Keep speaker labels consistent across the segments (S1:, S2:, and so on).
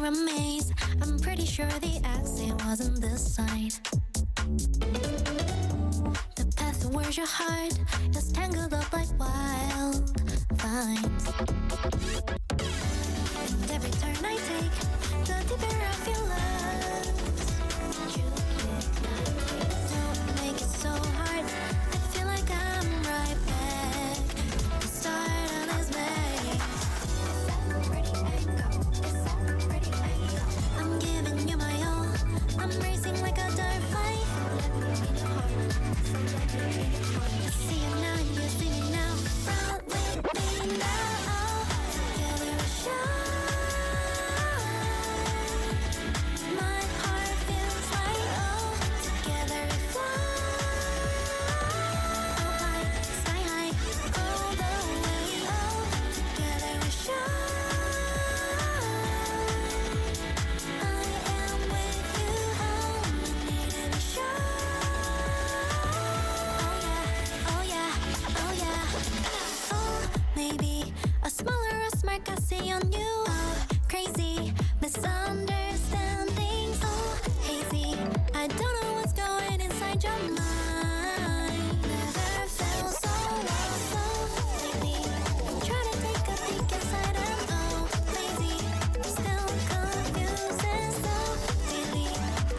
S1: a maze. I'm pretty sure the exit wasn't this side. The path towards your heart is tangled up like wild vines. And every turn I take, the deeper I feel lost. Don't make it so hard. I feel like I'm right back at the start of this maze. I'm giving you my all. I'm racing like a dirt fight. I see you now, you see me now. Run with me now. Together we shine. My heart feels like oh. Together we fly. Oh high, sky high, all the way. Oh, together we shine. I am with you. Oh, need to be sure. Oh yeah, oh yeah, oh yeah. Oh, maybe a smile or a smirk I see on you. Oh, crazy misunderstandings. Oh, hazy. I don't know what's going inside your mind. Never felt so lost, so lately. Try to take a peek inside and oh, lazy. Still confused and so daily.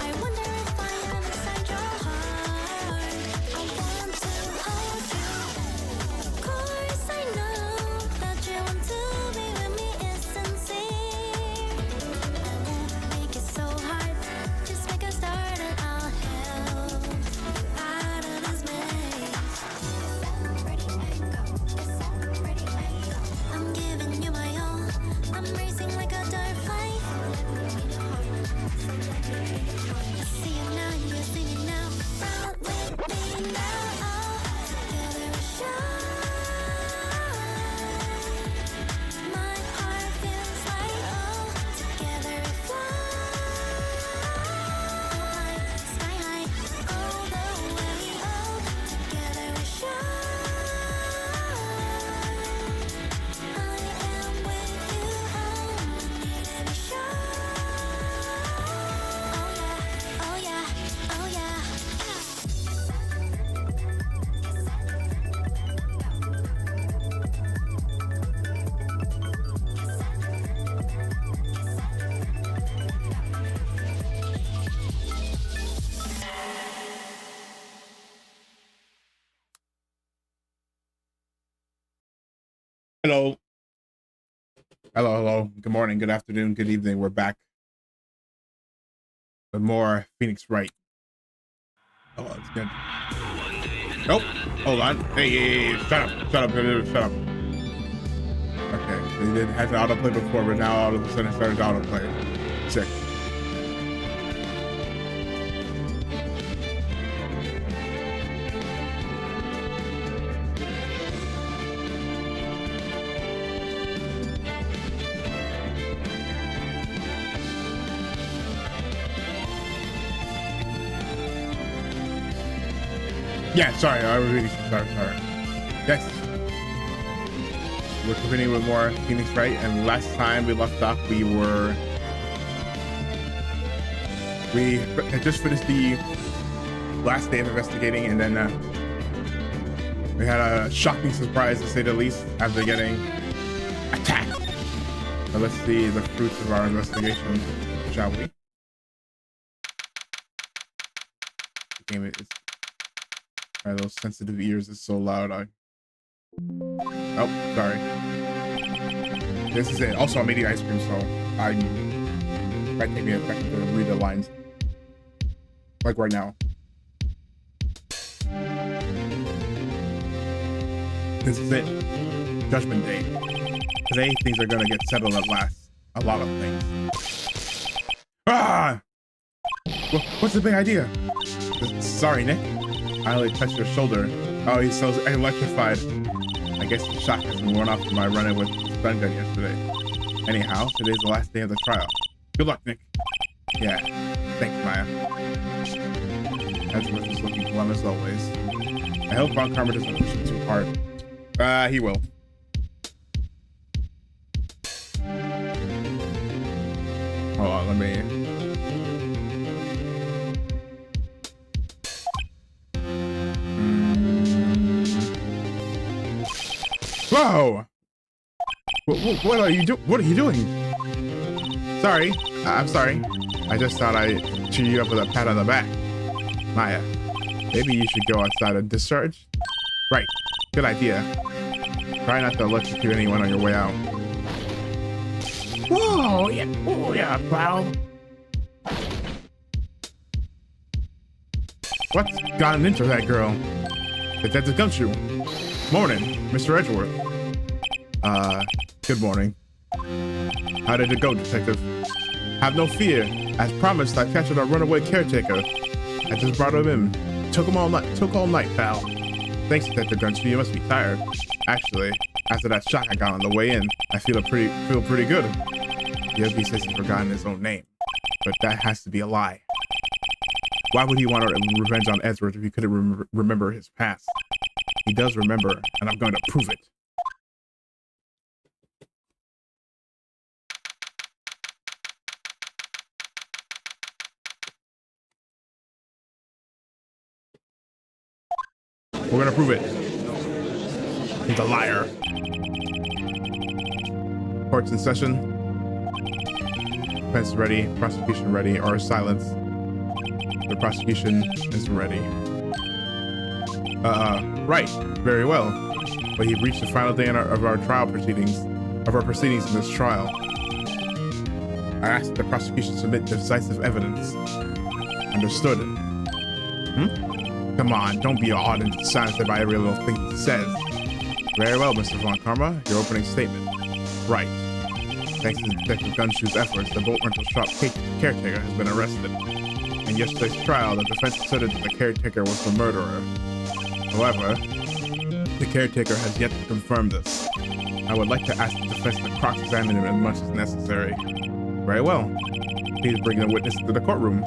S1: I wonder if I am inside your heart. I want to hold you. Of course I know that you want to be with me is sincere. I won't make it so hard. Just make a start and I'll help you out of this maze. I'm giving you my all. I'm racing like a dirt fight. I see you now, you see me now. Run with me now. Together we shine. My heart feels like oh. Together we fly. Oh high, sky high, all the way. Oh, together we shine. I am with you. Oh, need to be sure. Oh yeah, oh yeah,
S2: Hello. Hello. Good morning, good afternoon, good evening. We're back with more Phoenix Wright. Oh, it's good. Nope. Hold on. Hey, shut up. Okay, they did have to autoplay before, but now all of a sudden it started to autoplay. Sick. Yeah, sorry, I was reading. Sorry. Yes. We're continuing with more Phoenix Wright, and last time we left off, we had just finished the last day of investigating, and then we had a shocking surprise, to say the least, after getting attacked. So let's see the fruits of our investigation, shall we? Damn it, it's those sensitive ears is so loud. Oh, sorry. This is it. Also, I'm eating ice cream, so might take me a second to read the lines. Like right now. This is it. Judgment Day. Today, things are gonna get settled at last. A lot of things. Ah! What's the big idea? Sorry, Nick. I only touched your shoulder. Oh, he's so electrified. I guess the shock hasn't worn off from my run-in with the stun gun yesterday. Anyhow, today's the last day of the trial. Good luck, Nick. Yeah, thanks, Maya. Edgeworth is looking glum as always. I hope Ron Karma doesn't push him too hard. He will. Hold on, let me. Whoa! What are you doing? What are you doing? Sorry, I'm sorry. I just thought I'd cheer you up with a pat on the back. Maya, maybe you should go outside and discharge? Right, good idea. Try not to electrocute anyone on your way out.
S3: Whoa, yeah, oh yeah, pal.
S2: What's gotten into that girl? Detective Gumshoe. Morning, Mr. Edgeworth. Good morning. How did it go, Detective? Have no fear. As promised, I captured our runaway caretaker. I just brought him in. Took all night, pal. Thanks, Detective Gumshoe. You must be tired. Actually, after that shock I got on the way in, I feel pretty good. Yogi says he's forgotten his own name, but that has to be a lie. Why would he want revenge on Edgeworth if he couldn't remember his past? He does remember, and I'm going to prove it. We're gonna prove it. He's a liar. Court's in session. Defense ready, prosecution ready, or silence. The prosecution is ready. Right, very well. But he reached the final day of our proceedings in this trial. I asked the prosecution submit decisive evidence. Understood. Come on, don't be awed and silenced by every little thing he says. Very well, Mr. Von Karma, your opening statement. Right. Thanks to Detective Gumshoe's efforts, the boat rental shop caretaker has been arrested. In yesterday's trial, the defense asserted that the caretaker was the murderer. However, the caretaker has yet to confirm this. I would like to ask the defense to cross-examine him as much as necessary. Very well. Please bring the witness to the courtroom.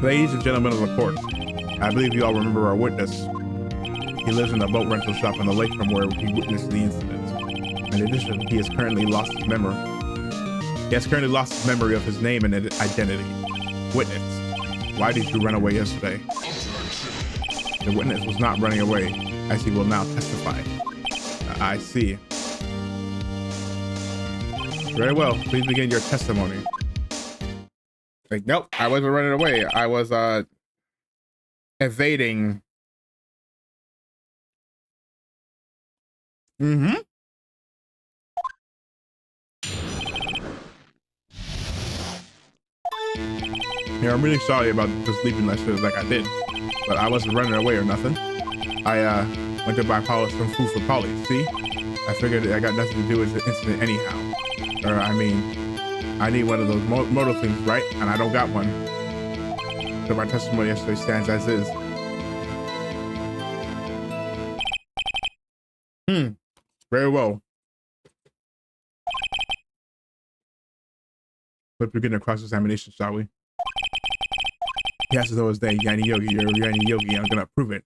S2: Ladies and gentlemen of the court, I believe you all remember our witness. He lives in a boat rental shop on the lake from where he witnessed the incident. In addition, he has currently lost his memory. He has currently lost his memory of his name and identity. Witness, why did you run away yesterday? The witness was not running away, as he will now testify. I see. Very well, please begin your testimony. Like, nope, I wasn't running away. I was evading. Yeah, I'm really sorry about just leaving that shit like I did, but I wasn't running away or nothing. I went to buy Polly some food for Polly. See, I figured I got nothing to do with the incident anyhow. Or I mean, I need one of those motor things, right? And I don't got one. So my testimony yesterday stands as is. Very well. Let's begin the cross-examination, shall we? He has to know his name, Yanni Yogi. You're Yanni Yogi. I'm gonna prove it.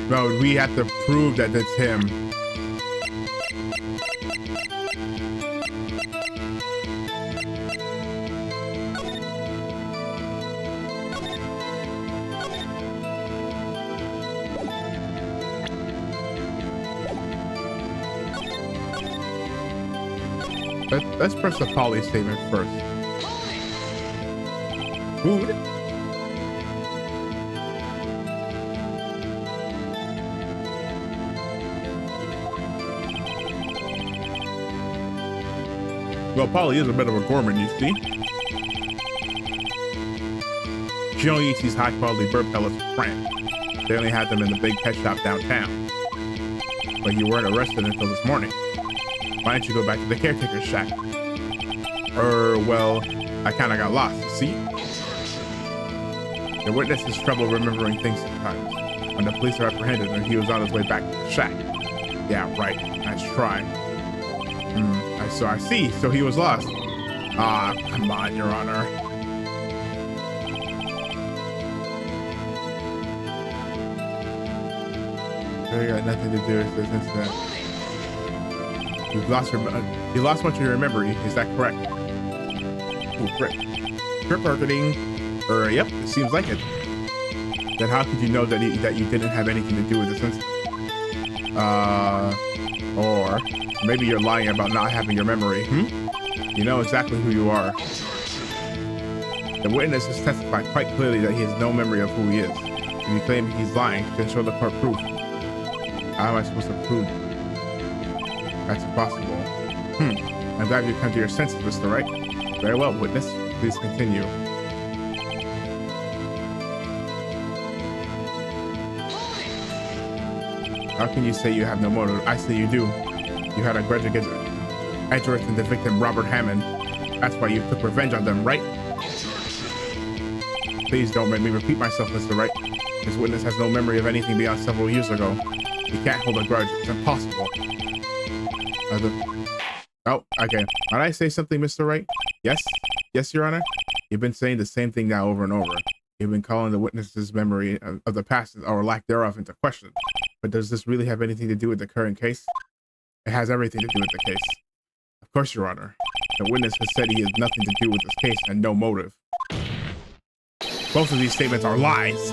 S2: Bro, we have to prove that it's him. Let's press the Polly statement first. Food. Well, Polly is a bit of a gourmand, you see. She only eats these high-quality bird pellets for France. They only had them in the big pet shop downtown. But you weren't arrested until this morning. Why don't you go back to the caretaker's shack? Well, I kind of got lost, you see? The witness has trouble remembering things sometimes. When the police are apprehended and he was on his way back to the shack. Yeah, right. Nice try. I see. So he was lost. Ah, come on, Your Honor. They got nothing to do with this incident. You lost much of your memory. Is that correct? Ooh, great. Trip marketing. Yep, it seems like it. Then how could you know that you didn't have anything to do with this incident? Or maybe you're lying about not having your memory. You know exactly who you are. The witness has testified quite clearly that he has no memory of who he is. If you claim he's lying, then show the court proof. How am I supposed to prove that's impossible? I'm glad you come to your senses, Mr. Wright. Very well, witness. Please continue. How can you say you have no motive? I say you do. You had a grudge against Edgeworth and the victim, Robert Hammond. That's why you took revenge on them, right? Please don't make me repeat myself, Mr. Wright. This witness has no memory of anything beyond several years ago. He can't hold a grudge. It's impossible. Oh, okay. Might I say something, Mr. Wright? Yes? Yes, Your Honor? You've been saying the same thing now over and over. You've been calling the witness's memory of the past or lack thereof into question. But does this really have anything to do with the current case? It has everything to do with the case. Of course, Your Honor. The witness has said he has nothing to do with this case and no motive. Both of these statements are lies.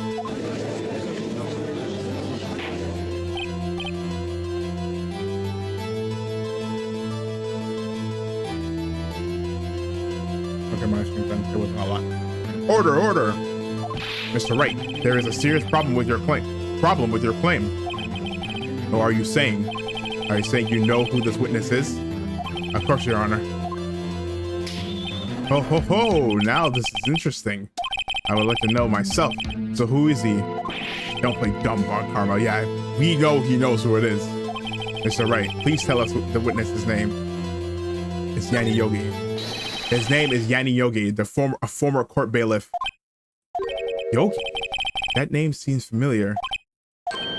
S2: Okay, my screen done. There wasn't a lot. Order, order! Mr. Wright, there is a serious problem with your claim. Or are you saying you know who this witness is? Of course, Your Honor. Ho ho ho! Now this is interesting. I would like to know myself. So who is he? Don't play dumb, Von Karma. Yeah, we know he knows who it is. Mr. Wright, please tell us the witness's name. It's Yanni Yogi. His name is Yanni Yogi, a former court bailiff. Yogi? That name seems familiar.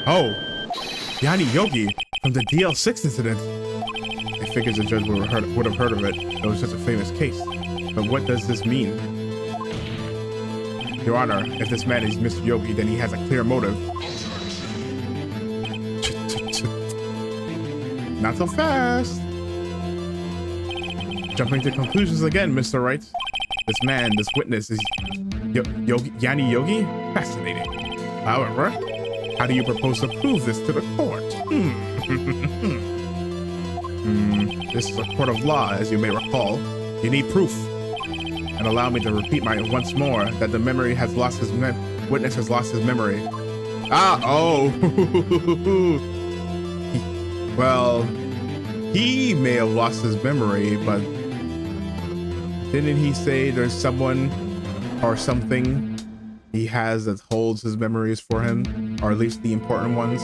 S2: Oh, Yanni Yogi from the DL6 incident. I figured the judge would have heard of it. It was such a famous case. But what does this mean? Your Honor, if this man is Mr. Yogi, then he has a clear motive. Not so fast. Jumping to conclusions again, Mr. Wright. This witness is Yanni Yogi? Fascinating. However, how do you propose to prove this to the court? This is a court of law, as you may recall. You need proof. And allow me to repeat once more that the witness has lost his memory. Well, he may have lost his memory, but didn't he say there's someone or something he has that holds his memories for him, or at least the important ones?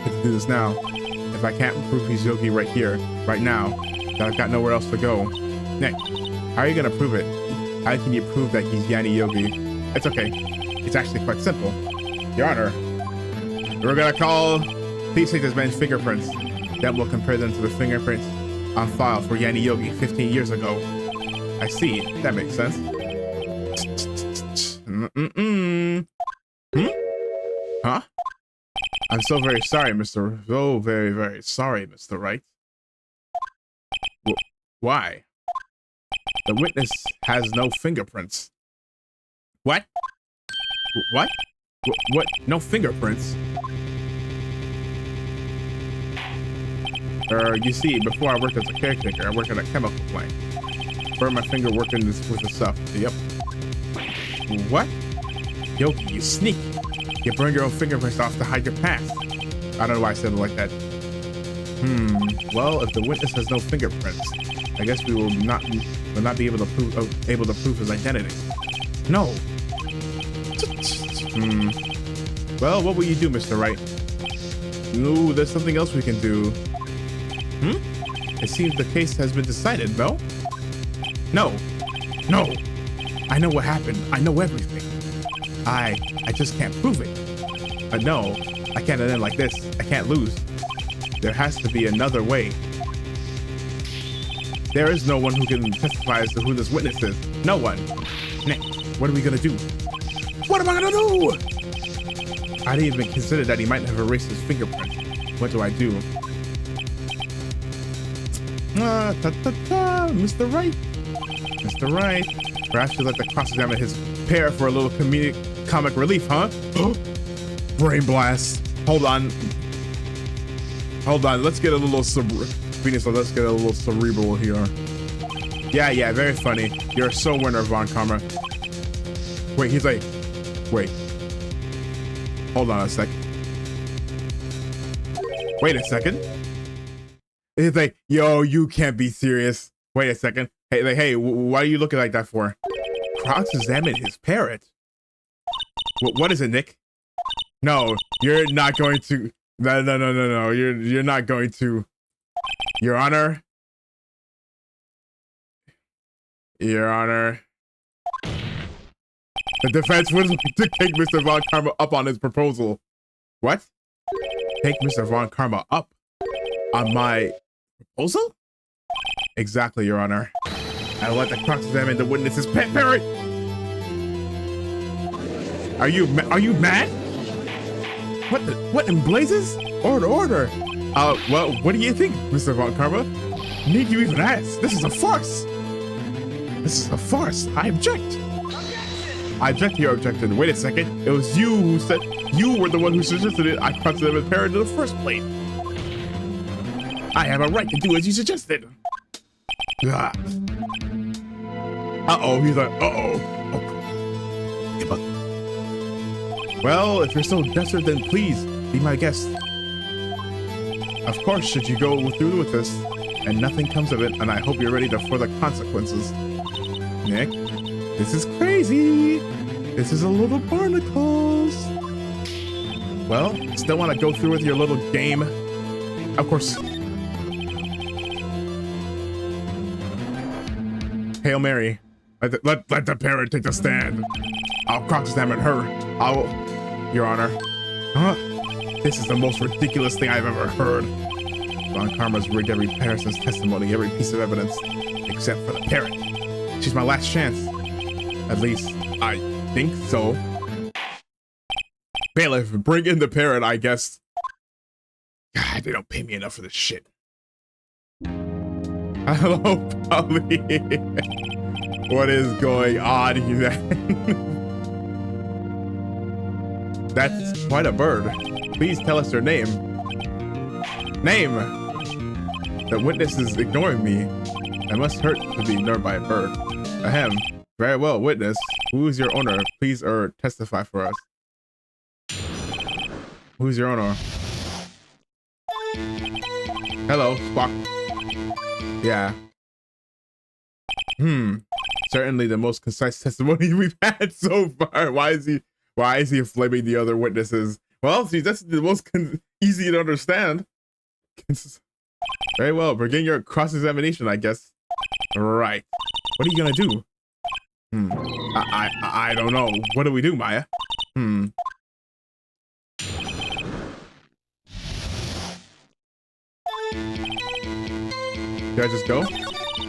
S2: Let's do this now. If I can't prove he's Yogi right here, right now, then I've got nowhere else to go. Nick, how are you gonna prove it? How can you prove that he's Yanni Yogi? It's okay. It's actually quite simple. Your Honor, we're gonna please take this man's fingerprints. Then we'll compare them to the fingerprints on file for Yanni Yogi 15 years ago. I see. That makes sense. Huh? I'm so very sorry, So very, very sorry, Mr. Wright. Why? The witness has no fingerprints. What? What? What? No fingerprints? You see, before I worked as a caretaker, I worked at a chemical plant. Burned my finger working with the stuff. Yep. What? Yogi, you sneak. You burned your own fingerprints off to hide your past. I don't know why I said it like that. Well, if the witness has no fingerprints, I guess we will not be able to prove his identity. No. Well, what will you do, Mr. Wright? Ooh, there's something else we can do. It seems the case has been decided, no? No. No. I know what happened. I know everything. I just can't prove it. But no, I can't end like this. I can't lose. There has to be another way. There is no one who can testify as to who this witness is. No one. Nick, what are we gonna do? What am I gonna do? I didn't even consider that he might have erased his fingerprint. What do I do? Mr. Wright. Mr. Wright. Perhaps you let the cross-examine his pair for a little comic relief, huh? Brain blast. Hold on. Let's get a little Venus, let's get a little cerebral here. Yeah, very funny. You're so winner, Von Karma. Wait, he's like, wait. Hold on a sec. Wait a second. He's like, yo, you can't be serious. Wait a second. Hey, like, hey, why are you looking like that for? Cross-examine his parrot. What is it, Nick? No, you're not going to. No. You're not going to. Your Honor. Your Honor. The defense was to take Mr. Von Karma up on his proposal. What? Take Mr. Von Karma up on my proposal? Exactly, Your Honor. I let the cross-examine the witness's pet parrot. Are you mad? What in blazes? Order. Well, what do you think, Mr. Von Karma? Need you even ask? This is a farce. I object. I object to your objection. Wait a second. It was you who said you were the one who suggested it. I cross-examined the parrot in the first place. I have a right to do as you suggested. Ah. Uh-oh, he's like, uh-oh. Well, if you're so desperate, then please be my guest. Of course, should you go through with this and nothing comes of it, and I hope you're ready for the consequences. Nick, this is crazy. This is a little barnacles. Well, still want to go through with your little game? Of course. Hail Mary. Let the parrot take the stand. I'll cross-examine her. Your Honor. Huh? This is the most ridiculous thing I've ever heard. Von Karma's rigged every person's testimony, every piece of evidence, except for the parrot. She's my last chance. At least, I think so. Bailiff, bring in the parrot, I guess. God, they don't pay me enough for this shit. Hello, Polly. What is going on here? That's quite a bird. Please tell us your name. Name! The witness is ignoring me. It must hurt to be ignored by a bird. Ahem. Very well, witness. Who is your owner? Please, testify for us. Who's your owner? Hello, Spock. Yeah. Certainly the most concise testimony we've had so far. Why is he flaming the other witnesses? Well, see, that's the most easy to understand. Very well, begin your cross-examination, I guess. Right. What are you gonna do? I don't know. What do we do, Maya? Do I just go?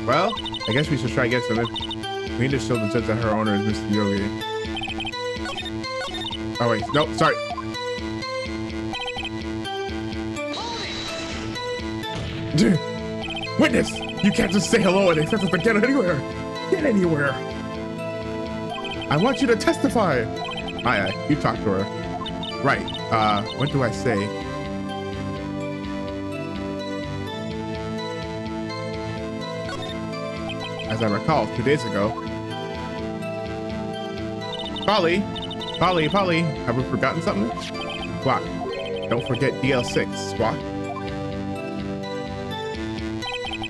S2: Well, I guess we should try to get some. We need to show the judge that her owner is Mr. Yogi. Oh wait, no, sorry. Witness, you can't just say hello and expect us to get anywhere. Get anywhere. I want you to testify. Maya, you talk to her. Right. What do I say? As I recall, 2 days ago. Polly, have we forgotten something? Squawk. Don't forget DL6, Squawk.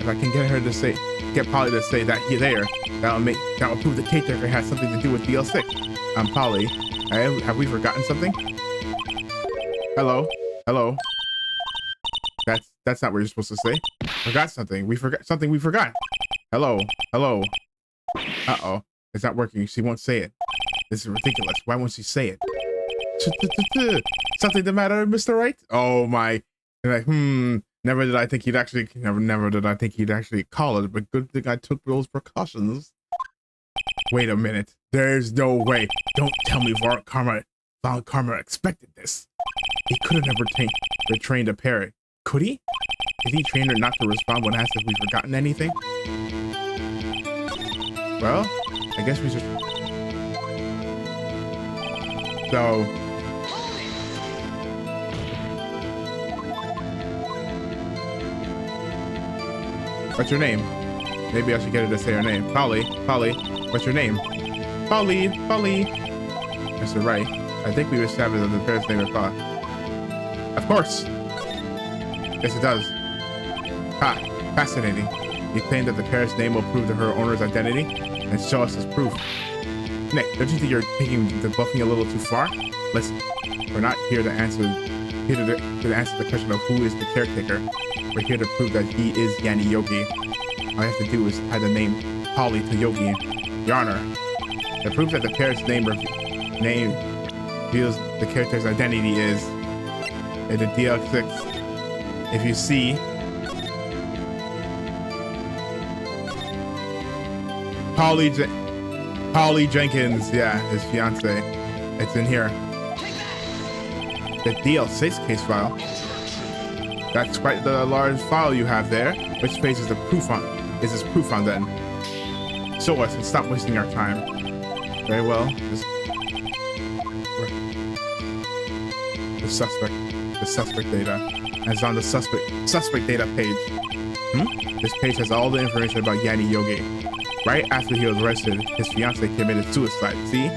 S2: If I can get Polly to say that he's there, that will prove the caretaker has something to do with DL6. I'm Polly. Have we forgotten something? Hello. That's not what you're supposed to say. Forgot something. We forgot something. We forgot. Hello. Uh-oh. It's not working. She won't say it. This is ridiculous. Why won't she say it? Something the matter, Mr. Wright? Oh my. Like, never did I think he'd actually call it, but good thing I took those precautions. Wait a minute. There's no way. Don't tell me Von Karma expected this. He could have never retrained a parrot. Could he? Did he train her not to respond when asked if we've forgotten anything? Well, I guess we should. So. What's your name? Maybe I should get her to say her name. Polly. What's your name? Polly. Mr. Wright, I think we established that the parrot's name is thought. Of course. Yes, it does. Ha, fascinating. You claim that the parrot's name will prove to her owner's identity and show us as proof. Nick, don't you think you're taking the bluffing a little too far? Listen, we're not here to answer the question of who is the caretaker. We're here to prove that he is Yanni Yogi. All I have to do is tie the name Polly to Yogi. Your Honor, the proof that the parrot's name reveals the character's identity is in the DL6. If you see Polly Jenkins, yeah, his fiance, it's in here. The DL6 case file. That's quite the large file you have there. Which page is the proof on? Is this proof on then? Show us and stop wasting our time. Very well. The suspect data. And it's on the suspect data page. This page has all the information about Yanni Yogi. Right after he was arrested, his fiance committed suicide. See?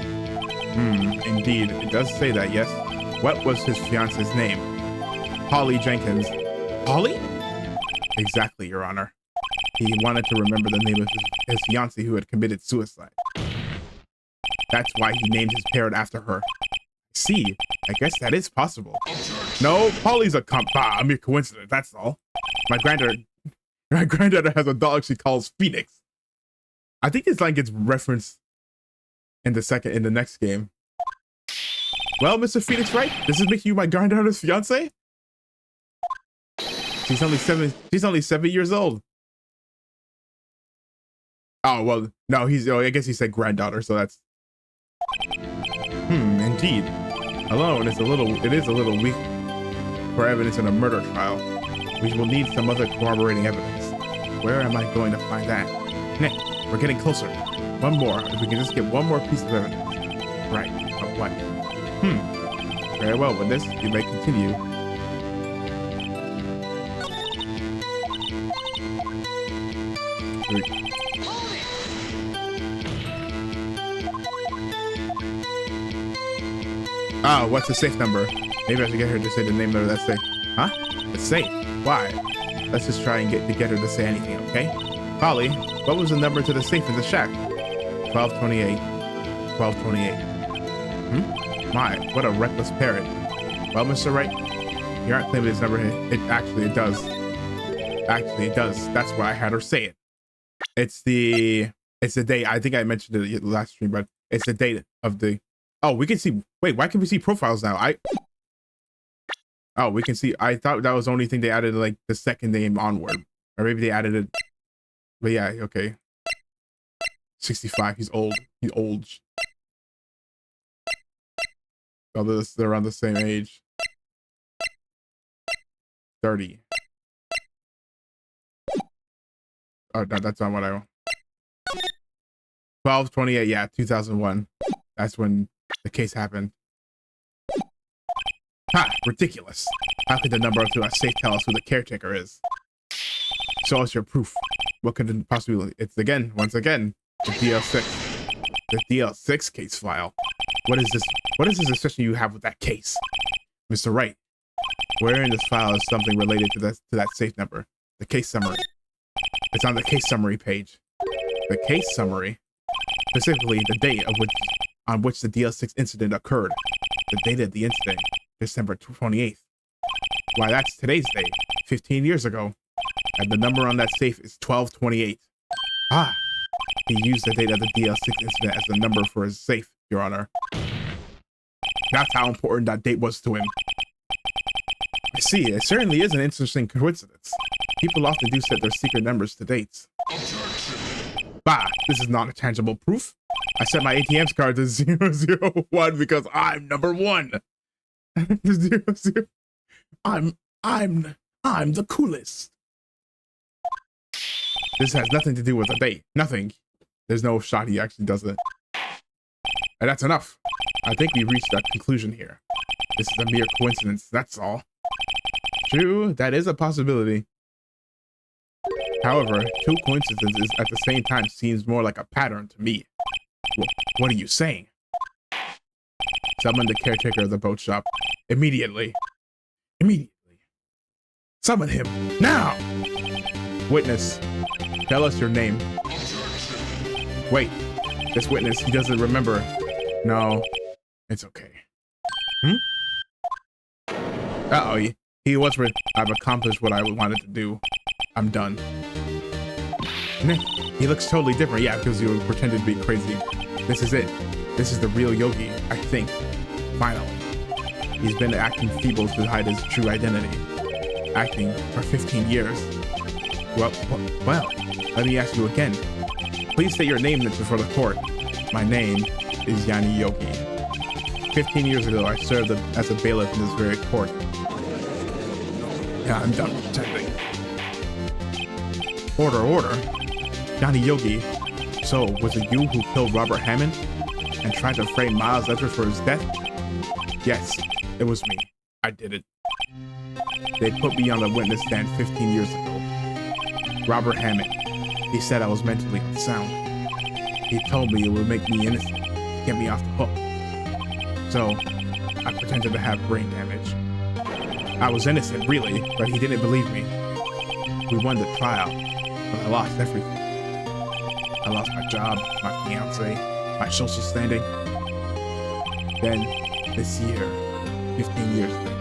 S2: Indeed, it does say that. Yes. What was his fiance's name? Polly Jenkins. Polly? Exactly, Your Honor. He wanted to remember the name of his fiancée who had committed suicide. That's why he named his parrot after her. See, I guess that is possible. No, Polly's a mere coincidence, that's all. My granddaughter has a dog she calls Phoenix. I think this line gets referenced in the next game. Well, Mr. Phoenix, Wright, does this make you my granddaughter's fiance? She's only 7 years old. Oh, well, no, I guess he said granddaughter, so that's... Indeed. Alone, it is a little weak for evidence in a murder trial. We will need some other corroborating evidence. Where am I going to find that? Nick, we're getting closer. One more, if we can just get one more piece of evidence. Right, but what? Very well, with this, you may continue. Oh, what's the safe number? Maybe I should get her to say the name of that safe. Huh? The safe? Why? Let's just try and get her to say anything, okay? Polly, what was the number to the safe in the shack? 1228. 1228. My, what a reckless parrot. Well, Mr. Wright, you aren't claiming this number here. It does. Actually, it does. That's why I had her say it. It's the date. I think I mentioned it last stream, but it's the date of the... Oh, we can see... Wait, why can we see profiles now? Oh, we can see... I thought that was the only thing they added, like, the second name onward. Or maybe they added it... But yeah, okay. 65. He's old. He's old. Oh, they're around the same age. 30. Oh, no, that's not what I want. 12/28, yeah, 2001. That's when the case happened. Ha! Ridiculous. How could the number to our safe tell us who the caretaker is? Show us your proof. What could it possibly... It's once again, the DL6. The DL6 case file. What is this obsession you have with that case? Mr. Wright, where in this file is something related to that safe number? The case summary. It's on the case summary page. The case summary? Specifically, the date on which the DL6 incident occurred. The date of the incident, December 28th. Why, that's today's date, 15 years ago. And the number on that safe is 1228. Ah, He used the date of the DL6 incident as the number for his safe, Your Honor. That's how important that date was to him. I see, it certainly is an interesting coincidence. People often do set their secret numbers to dates. Bah, this is not a tangible proof. I set my ATM's card to 001 because I'm number 1. 00. I'm the coolest. This has nothing to do with a date. Nothing. There's no shot he actually does it. And that's enough. I think we've reached a conclusion here. This is a mere coincidence, that's all. True, that is a possibility. However, two coincidences at the same time seems more like a pattern to me. What are you saying? Summon the caretaker of the boat shop. Immediately. Immediately. Summon him. Now! Witness, tell us your name. Wait, this witness, he doesn't remember. No, it's okay. Uh-oh, he was with, I've accomplished what I wanted to do. I'm done. He looks totally different. Yeah, because you pretended to be crazy. This is it. This is the real Yogi, I think. Finally. He's been acting feeble to hide his true identity. Acting for 15 years. Well, let me ask you again. Please state your name before the court. My name is Yanni Yogi. 15 years ago, I served as a bailiff in this very court. Yeah, I'm done pretending. Order. Yanni Yogi. So, was it you who killed Robert Hammond and tried to frame Miles Edwards for his death? Yes, it was me. I did it. They put me on the witness stand 15 years ago. Robert Hammond. He said I was mentally unsound. He told me it would make me innocent, get me off the hook. So, I pretended to have brain damage. I was innocent, really, but he didn't believe me. We won the trial, but I lost everything. I lost my job, my fiance, my social standing. Then, this year, 15 years later,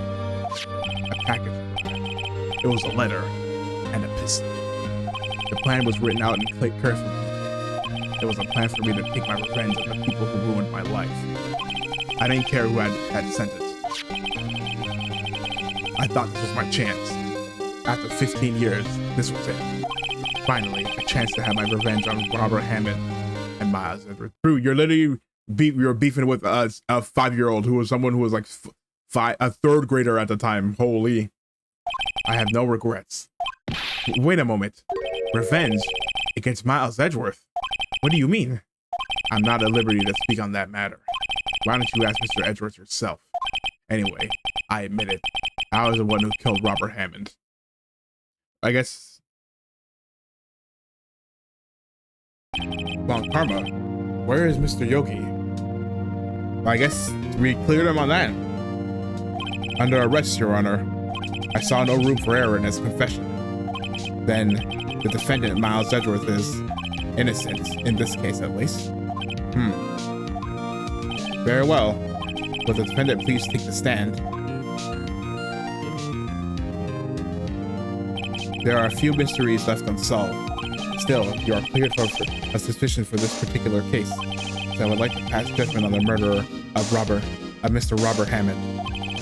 S2: a package arrived. It was a letter and a pistol. The plan was written out and clicked carefully. It was a plan for me to take my revenge on the people who ruined my life. I didn't care who had sent it. I thought this was my chance. After 15 years, this was it. Finally, a chance to have my revenge on Robert Hammond and Miles Edwards. True, you're literally beefing with a 5-year-old who was someone who was like a 3rd grader at the time. Holy. I have no regrets. Wait a moment. Revenge against Miles Edgeworth? What do you mean? I'm not at liberty to speak on that matter. Why don't you ask Mr. Edgeworth yourself? Anyway, I admit it. I was the one who killed Robert Hammond. I guess... Bon Karma. Where is Mr. Yogi? I guess we cleared him on that. Under arrest, Your Honor. I saw no room for error in his confession. Then, the defendant, Miles Edgeworth, is innocent, in this case at least. Very well. Will the defendant please take the stand? There are a few mysteries left unsolved. Still, you are cleared for a suspicion for this particular case. So I would like to pass judgment on the murderer of Mr. Robert Hammond.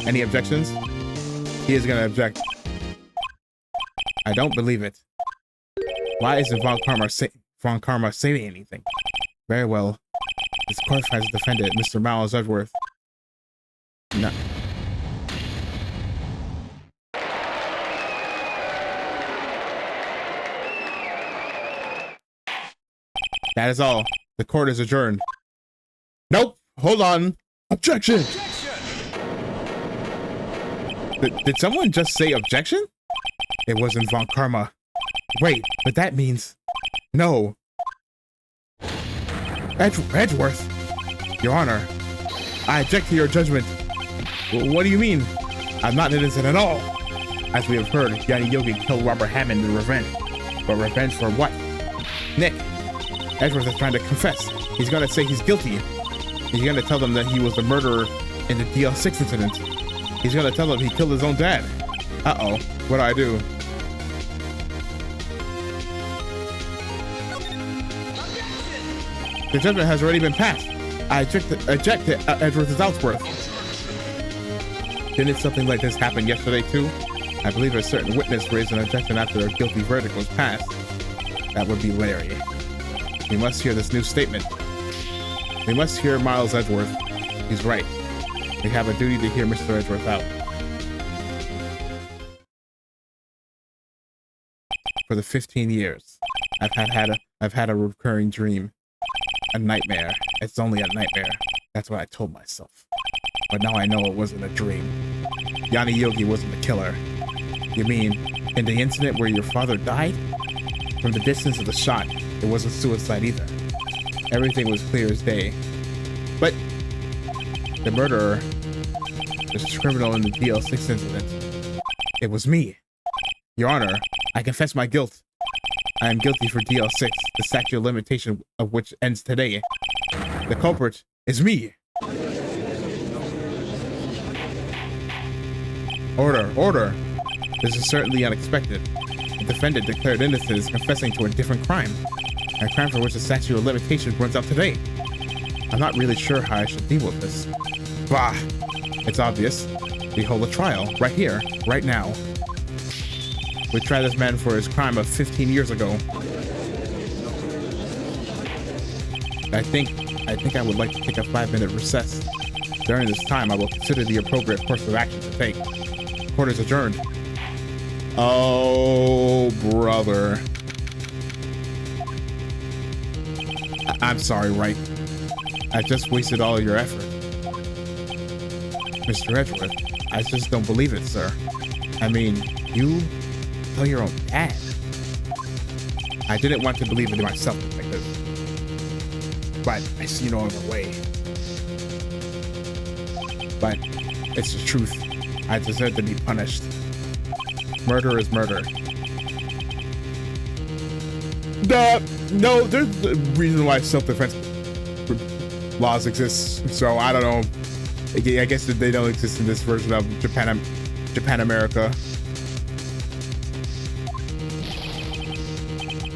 S2: Any objections? He is going to object. I don't believe it. Why isn't Von Karma saying anything? Very well. This court has defended Mr. Miles Edgeworth. No. That is all. The court is adjourned. Nope. Hold on. Objection. Did someone just say objection? It wasn't Von Karma. Wait, but that means... No. Edgeworth. Your Honor, I object to your judgment. What do you mean? I'm not innocent at all. As we have heard, Yanni Yogi killed Robert Hammond in revenge. But revenge for what? Nick, Edgeworth is trying to confess. He's gonna say he's guilty. He's gonna tell them that he was the murderer in the DL6 incident. He's gonna tell them he killed his own dad. Uh-oh, what do I do? The judgment has already been passed. I ejected Edgeworth as Ellsworth. Didn't something like this happen yesterday too? I believe a certain witness raised an objection after a guilty verdict was passed. That would be Larry. We must hear this new statement. We must hear Miles Edgeworth. He's right. We have a duty to hear Mr. Edgeworth out. For the 15 years, I've had a recurring dream. A nightmare. It's only a nightmare. That's what I told myself. But now I know it wasn't a dream. Yanni Yogi wasn't the killer. You mean, in the incident where your father died? From the distance of the shot, it wasn't suicide either. Everything was clear as day. But the murderer, the criminal in the DL6 incident, it was me. Your Honor, I confess my guilt. I am guilty for DL6, the statute of limitation of which ends today. The culprit is me. Order, order. This is certainly unexpected. The defendant declared innocent is confessing to a different crime. A crime for which the statute of limitations runs out today. I'm not really sure how I should deal with this. Bah! It's obvious. We hold a trial, right here, right now. We tried this man for his crime of 15 years ago. I think I would like to take a 5-minute recess. During this time, I will consider the appropriate course of action to take. Court is adjourned. Oh, brother. I'm sorry, Wright. I just wasted all of your effort. Mr. Edgeworth, I just don't believe it, sir. I mean, you tell your own dad. I didn't want to believe it in myself like this. But I see no other way. But it's the truth. I deserve to be punished. Murder is murder. No, there's a reason why self-defense laws exist. So I don't know. I guess that they don't exist in this version of Japan America.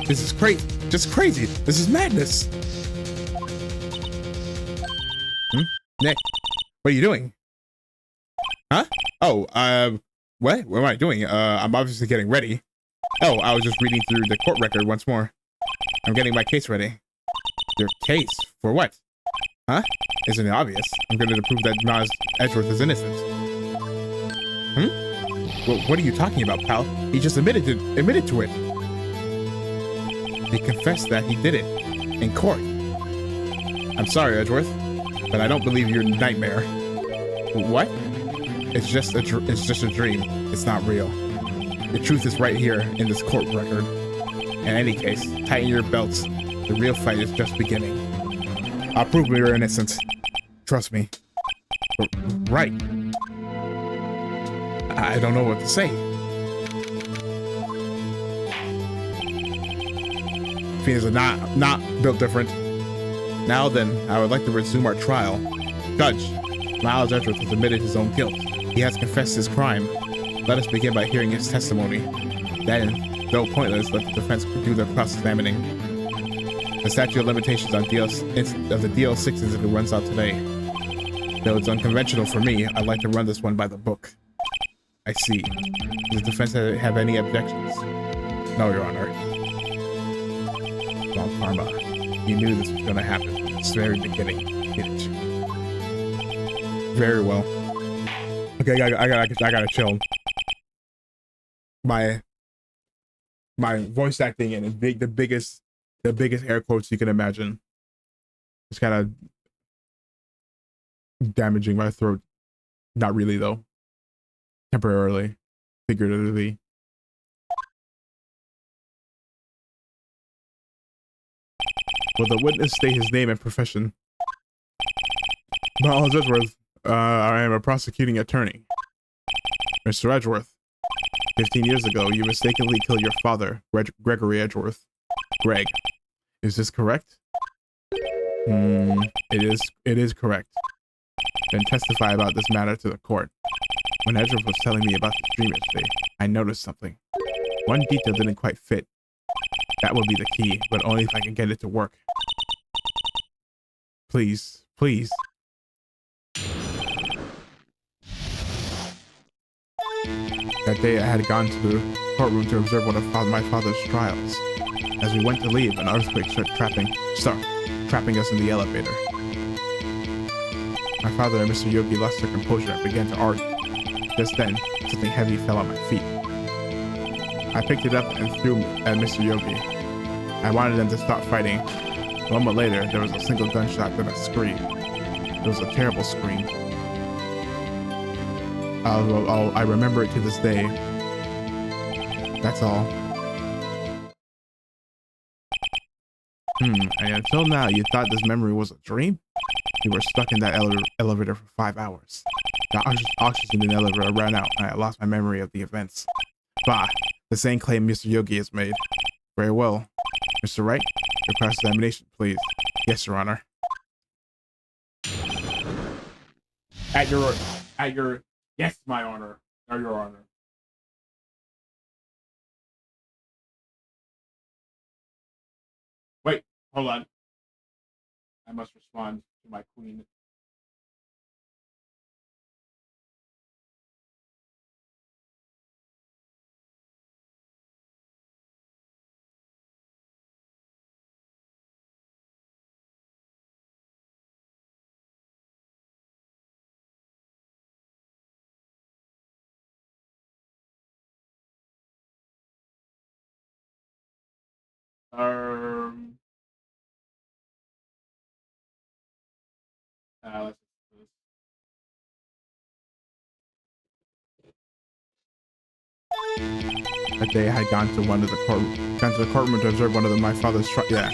S2: This is crazy. Just crazy. This is madness. Nick, what are you doing? Huh? Oh, what? What am I doing? I'm obviously getting ready. Oh, I was just reading through the court record once more. I'm getting my case ready. Your case? For what? Huh? Isn't it obvious? I'm going to prove that Miles Edgeworth is innocent. Well, what are you talking about, pal? He just admitted to it. He confessed that he did it in court. I'm sorry, Edgeworth, but I don't believe your nightmare. What? It's just a dream. It's not real. The truth is right here in this court record. In any case, tighten your belts. The real fight is just beginning. I'll prove you're innocent. Trust me. Right. I don't know what to say. Phoenix are not built different. Now then, I would like to resume our trial. Judge, Miles Edgeworth has admitted his own guilt. He has confessed his crime. Let us begin by hearing his testimony. Then, though pointless, let the defense do their cross-examining. The statute of limitations on the DL6 incident runs out today. Though it's unconventional for me, I'd like to run this one by the book. I see. Does the defense have any objections? No, Your Honor. Well, Karma, you knew this was going to happen from the very beginning, didn't you? Very well. Okay, I gotta chill. My voice acting and the biggest air quotes you can imagine. It's kind of damaging my throat. Not really though. Temporarily, figuratively. Will the witness state his name and profession? Miles Edgeworth. I am a prosecuting attorney. Mr. Edgeworth, 15 years ago, you mistakenly killed your father, Gregory Edgeworth. Greg, is this correct? It is correct. Then testify about this matter to the court. When Edgeworth was telling me about the dream yesterday, I noticed something. One detail didn't quite fit. That would be the key, but only if I can get it to work. Please, please. That day I had gone to the courtroom to observe one of my father's trials. As we went to leave, an earthquake started trapping us in the elevator. My father and Mr. Yogi lost their composure and began to argue. Just then, something heavy fell on my feet. I picked it up and threw at Mr. Yogi. I wanted them to stop fighting. A moment later, there was a single gunshot, then a scream. It was a terrible scream. I remember it to this day. That's all. And until now, you thought this memory was a dream? You were stuck in that elevator for 5 hours. The oxygen in the elevator ran out, and I lost my memory of the events. Bah! The same claim Mr. Yogi has made. Very well. Mr. Wright, your cross-examination, please. Yes, Your Honor.
S3: At your, yes, my honor, or your honor. Wait, hold on. I must respond to my queen. Let's do this.
S2: That day I had gone to the courtroom to observe one of my father's trials. Yeah.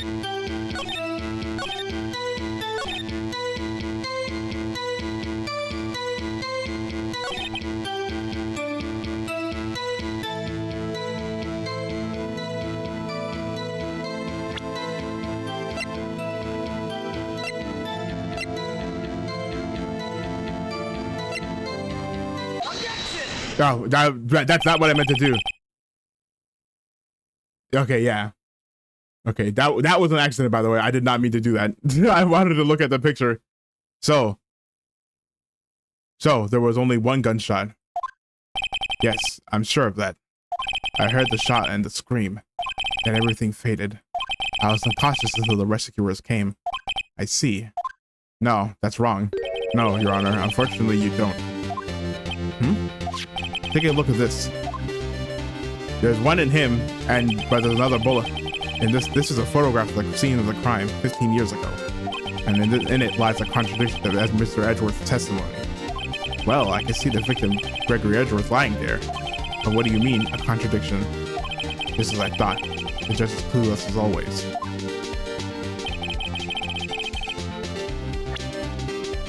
S2: Oh, that's not what I meant to do. Okay, yeah. Okay, that was an accident, by the way. I did not mean to do that. I wanted to look at the picture. So there was only one gunshot. Yes, I'm sure of that. I heard the shot and the scream. Then everything faded. I was unconscious until the rescuers came. I see. No, that's wrong. No, Your Honor. Unfortunately, you don't. Take a look at this. There's one in him, but there's another bullet. And this is a photograph of the scene of the crime 15 years ago. And in it lies a contradiction to Mr. Edgeworth's testimony. Well, I can see the victim, Gregory Edgeworth, lying there. But what do you mean, a contradiction? Just as I thought. The judge is clueless as always.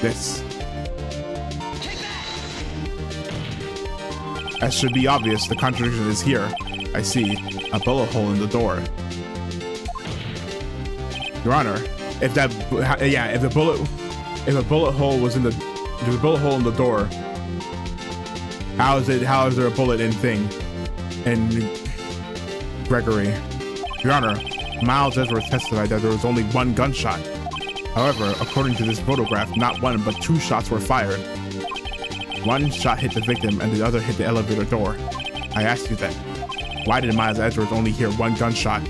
S2: This. As should be obvious, the contradiction is here. I see a bullet hole in the door. Your Honor, if the bullet hole was in there's a bullet hole in the door. How is there a bullet in Gregory? Your Honor, Miles Edgeworth testified that there was only one gunshot. However, according to this photograph, not one but two shots were fired. One shot hit the victim and the other hit the elevator door. I asked you that. Why did Miles Edgeworth only hear one gunshot?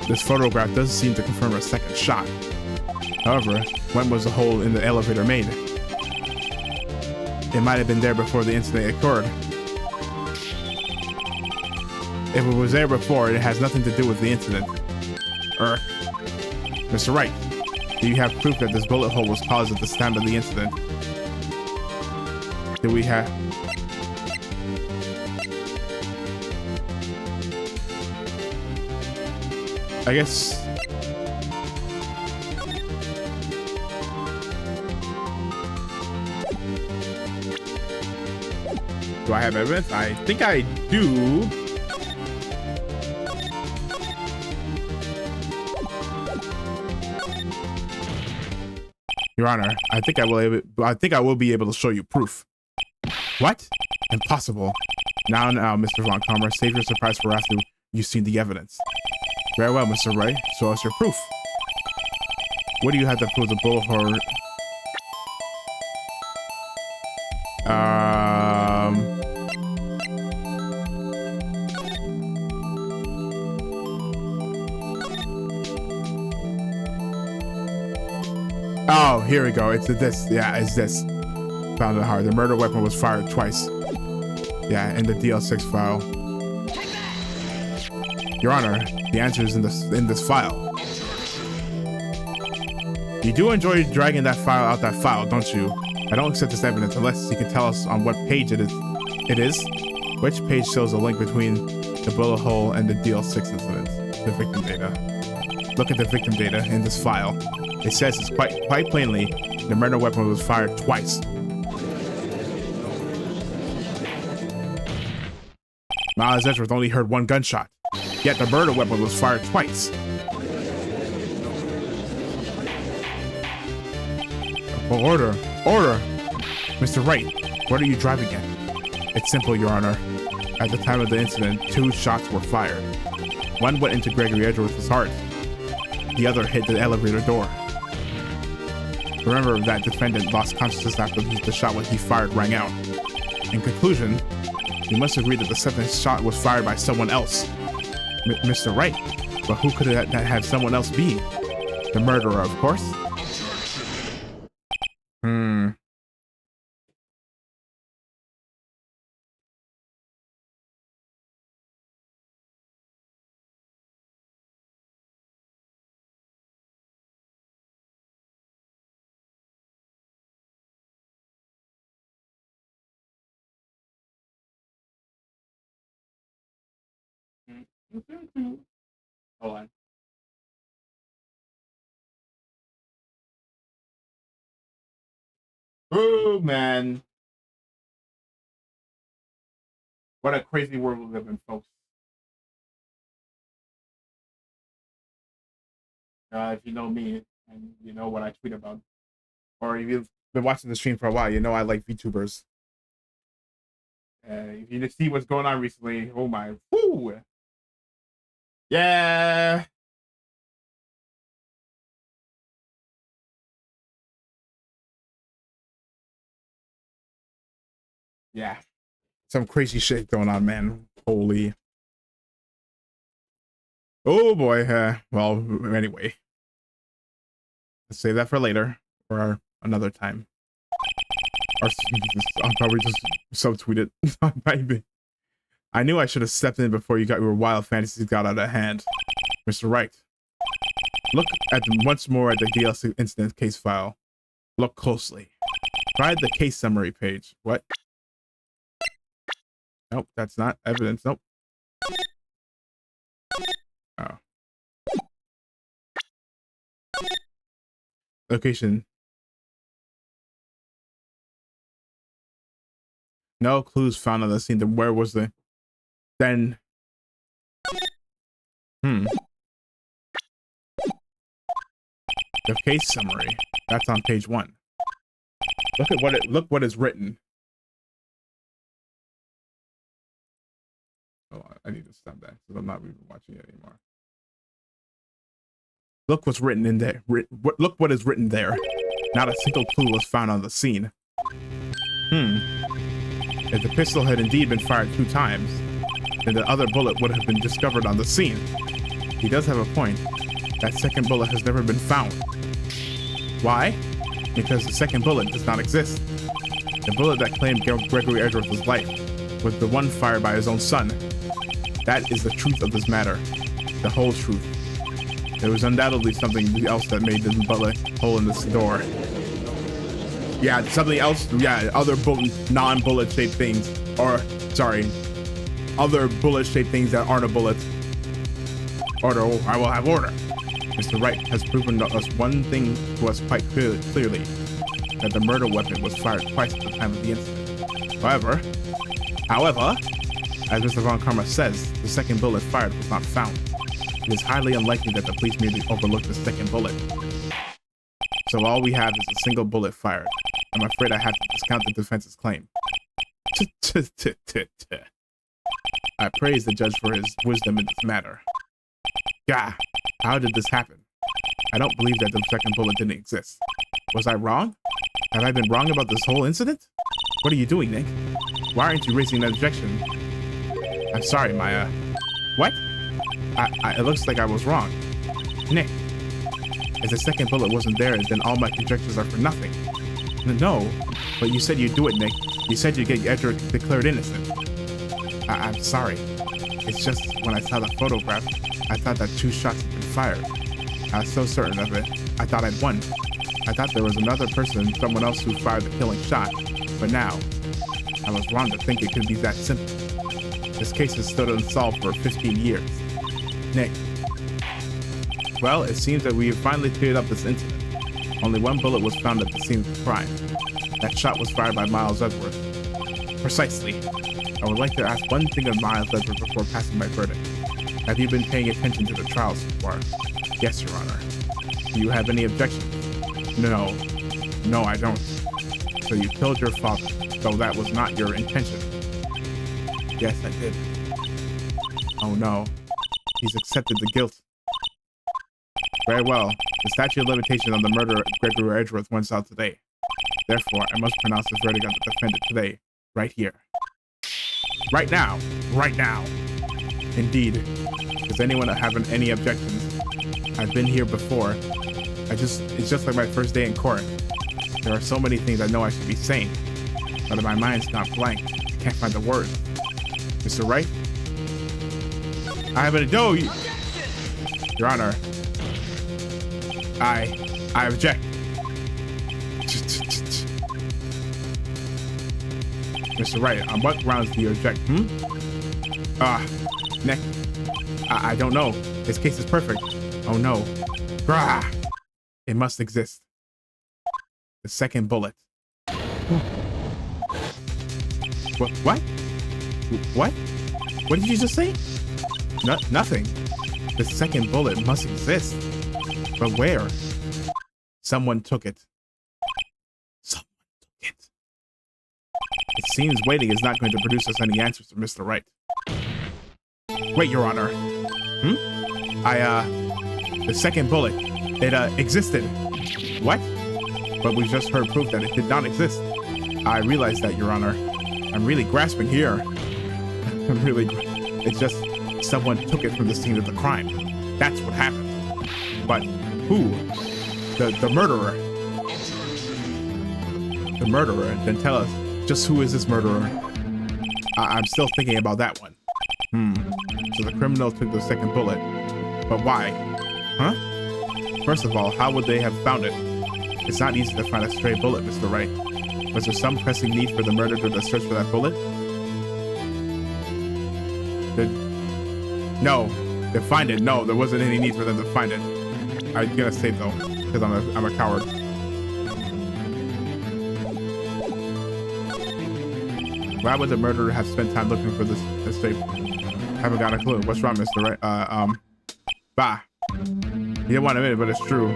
S2: This photograph does seem to confirm a second shot. However, when was the hole in the elevator made? It might have been there before the incident occurred. If it was there before, it has nothing to do with the incident. Mr. Wright, do you have proof that this bullet hole was caused at the time of the incident? Do we have... I guess... Do I have evidence? I think I do. Your Honor, I think I will be able to show you proof. What? Impossible. Now, Mr. Von Commer, save your surprise for after you've seen the evidence. Very well, Mr. Wright. Show us your proof. What do you have to prove the bullet hole? Oh, here we go. It's this. Yeah, it's this. Found it hard. The murder weapon was fired twice. Yeah, in the DL6 file. Your Honor, the answer is in this file. You do enjoy dragging that file out that file, don't you? I don't accept this evidence unless you can tell us on what page it is. Which page shows a link between the bullet hole and the DL6 incident? The victim data. Look at the victim data in this file. It says it's quite plainly the murder weapon was fired twice. Miles Edgeworth only heard one gunshot, yet the murder weapon was fired twice. Oh, order! Mr. Wright, what are you driving at? It's simple, Your Honor. At the time of the incident, 2 shots were fired. One went into Gregory Edgeworth's heart. The other hit the elevator door. Remember that defendant lost consciousness after the shot when he fired rang out. In conclusion, you must agree that the 7th shot was fired by someone else. Mr. Wright, but who could that have someone else be? The murderer, of course.
S3: Hold on. Oh man. What a crazy world we live in, folks. If you know me and you know what I tweet about,
S2: Or if you've been watching the stream for a while, you know I like VTubers.
S3: if you see what's going on recently, oh my, whoo, yeah. Yeah.
S2: Some crazy shit going on, man. Holy. Oh boy. Well, anyway. Let's save that for later or another time. Or I'll probably just subtweet it. Maybe. I knew I should have stepped in before your wild fantasies got out of hand. Mr. Wright. Look at once more at the DLC incident case file. Look closely. Try the case summary page. What? Nope, that's not evidence. Nope. Oh. Location. No clues found on the scene. Then where was the... Then... The case summary. That's on page 1. Look what is written. Oh, I need to stop that because I'm not even watching it anymore. Look what's written in there. Look what is written there. Not a single clue was found on the scene. If the pistol had indeed been fired 2 times, then the other bullet would have been discovered on the scene. He does have a point. That second bullet has never been found. Why? Because the second bullet does not exist. The bullet that claimed Gregory Edgeworth's life was the one fired by his own son. That is the truth of this matter. The whole truth. There was undoubtedly something else that made the bullet hole in this door. Yeah, something else. Yeah, other non-bullet shaped things. Or, sorry, other bullet-shaped things that aren't a bullet. Order, I will have order. Mr. Wright has proven to us one thing to us quite clearly, that the murder weapon was fired twice at the time of the incident. However, as Mr. Von Karma says, the second bullet fired was not found. It is highly unlikely that the police merely overlooked the second bullet. So all we have is a single bullet fired. I'm afraid I have to discount the defense's claim. I praise the judge for his wisdom in this matter. Gah, how did this happen? I don't believe that the second bullet didn't exist. Was I wrong? Have I been wrong about this whole incident? What are you doing, Nick? Why aren't you raising an objection? I'm sorry, Maya. What? It looks like I was wrong. Nick, if the second bullet wasn't there, then all my conjectures are for nothing. No, but you said you'd do it, Nick. You said you'd get Edward declared innocent. I'm sorry. It's just when I saw the photograph, I thought that 2 shots had been fired. I was so certain of it, I thought I'd won. I thought there was another person, someone else who fired the killing shot. But now, I was wrong to think it could be that simple. This case has stood unsolved for 15 years. Nick. Well, it seems that we have finally cleared up this incident. Only 1 bullet was found at the scene of the crime. That shot was fired by Miles Edgeworth. Precisely. I would like to ask one thing of Miles Edgeworth before passing my verdict. Have you been paying attention to the trial so far? Yes, Your Honor. Do you have any objections? No. No, I don't. So you killed your father, though that was not your intention. Yes, I did. Oh no. He's accepted the guilt. Very well. The statute of limitation on the murder of Gregory Edgeworth runs out today. Therefore, I must pronounce this verdict on the defendant today, right here. Right now. Right now. Indeed. Does anyone have any objections? I've been here before. It's just like my first day in court. There are so many things I know I should be saying, but my mind's not blank. I can't find the words. Mr. Wright? I have a no. Your Honor. I object. Mr. Wright, on what grounds do you object? Nick. I don't know. This case is perfect. Oh no. Grah! It must exist. The second bullet. What? What? What? What did you just say? Nothing. The second bullet must exist. But where? Someone took it. Someone took it. It seems waiting is not going to produce us any answers from Mr. Wright. Wait, Your Honor. The second bullet, it existed. What? But we just heard proof that it did not exist. I realize that, Your Honor. I'm really grasping here. It's just someone took it from the scene of the crime. That's what happened. But who? The murderer. The murderer. Then tell us, just who is this murderer? I'm still thinking about that one. So the criminal took the second bullet. But why? Huh? First of all, how would they have found it? It's not easy to find a stray bullet, Mr. Wright. Was there some pressing need for the murderer to search for that bullet? No. To find it, no. There wasn't any need for them to find it. I'm gonna say though, because I'm a coward. Why would the murderer have spent time looking for this tape? Haven't got a clue. What's wrong, Mr. Wright? Bah. You didn't want to admit it, but it's true.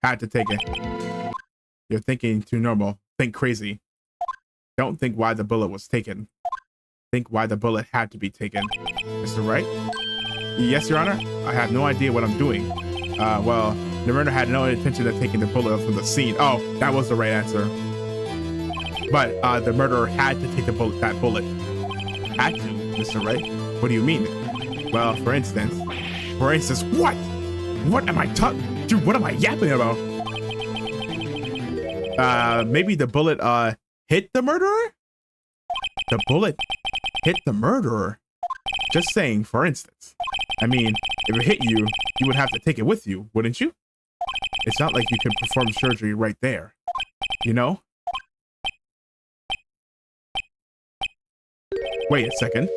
S2: Had to take it. You're thinking too normal. Think crazy. Don't think why the bullet was taken. Think why the bullet had to be taken. Mr. Wright? Yes, Your Honor. I have no idea what I'm doing. Well, the murderer had no intention of taking the bullet from the scene. Oh, that was the right answer. But the murderer had to take that bullet. Had to, Mr. Wright? What do you mean? Well, for instance, what? What am I talking? Dude, what am I yapping about? Maybe the bullet hit the murderer? The bullet hit the murderer? Just saying, for instance. I mean, if it hit you, you would have to take it with you, wouldn't you? It's not like you can perform surgery right there. You know? Wait a second.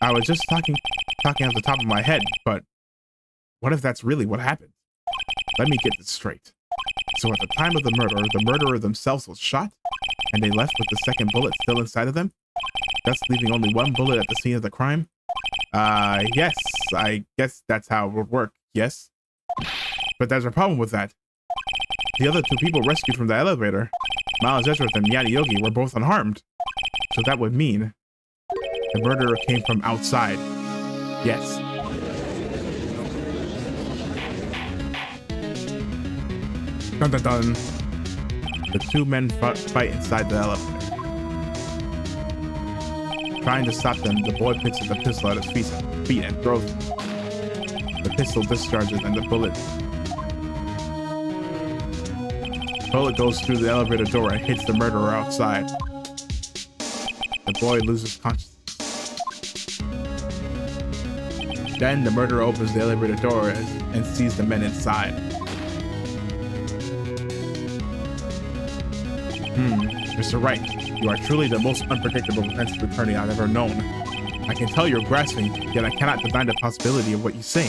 S2: I was just talking off the top of my head, but what if that's really what happened? Let me get this straight. So at the time of the murderer themselves was shot, and they left with the second bullet still inside of them, thus leaving only 1 bullet at the scene of the crime? Yes, I guess that's how it would work, yes? But there's a problem with that. The other 2 people rescued from the elevator, Miles Edgeworth and Yanni Yogi, were both unharmed. So that would mean the murderer came from outside. Yes. Dun dun dun. The two men fight inside the elevator. Trying to stop them, the boy picks up the pistol at his feet and throws it. The pistol discharges and the bullet goes through the elevator door and hits the murderer outside. The boy loses consciousness. Then the murderer opens the elevator door and sees the men inside. Mr. Wright, you are truly the most unpredictable defensive attorney I've ever known. I can tell you're grasping, yet I cannot deny the possibility of what you say.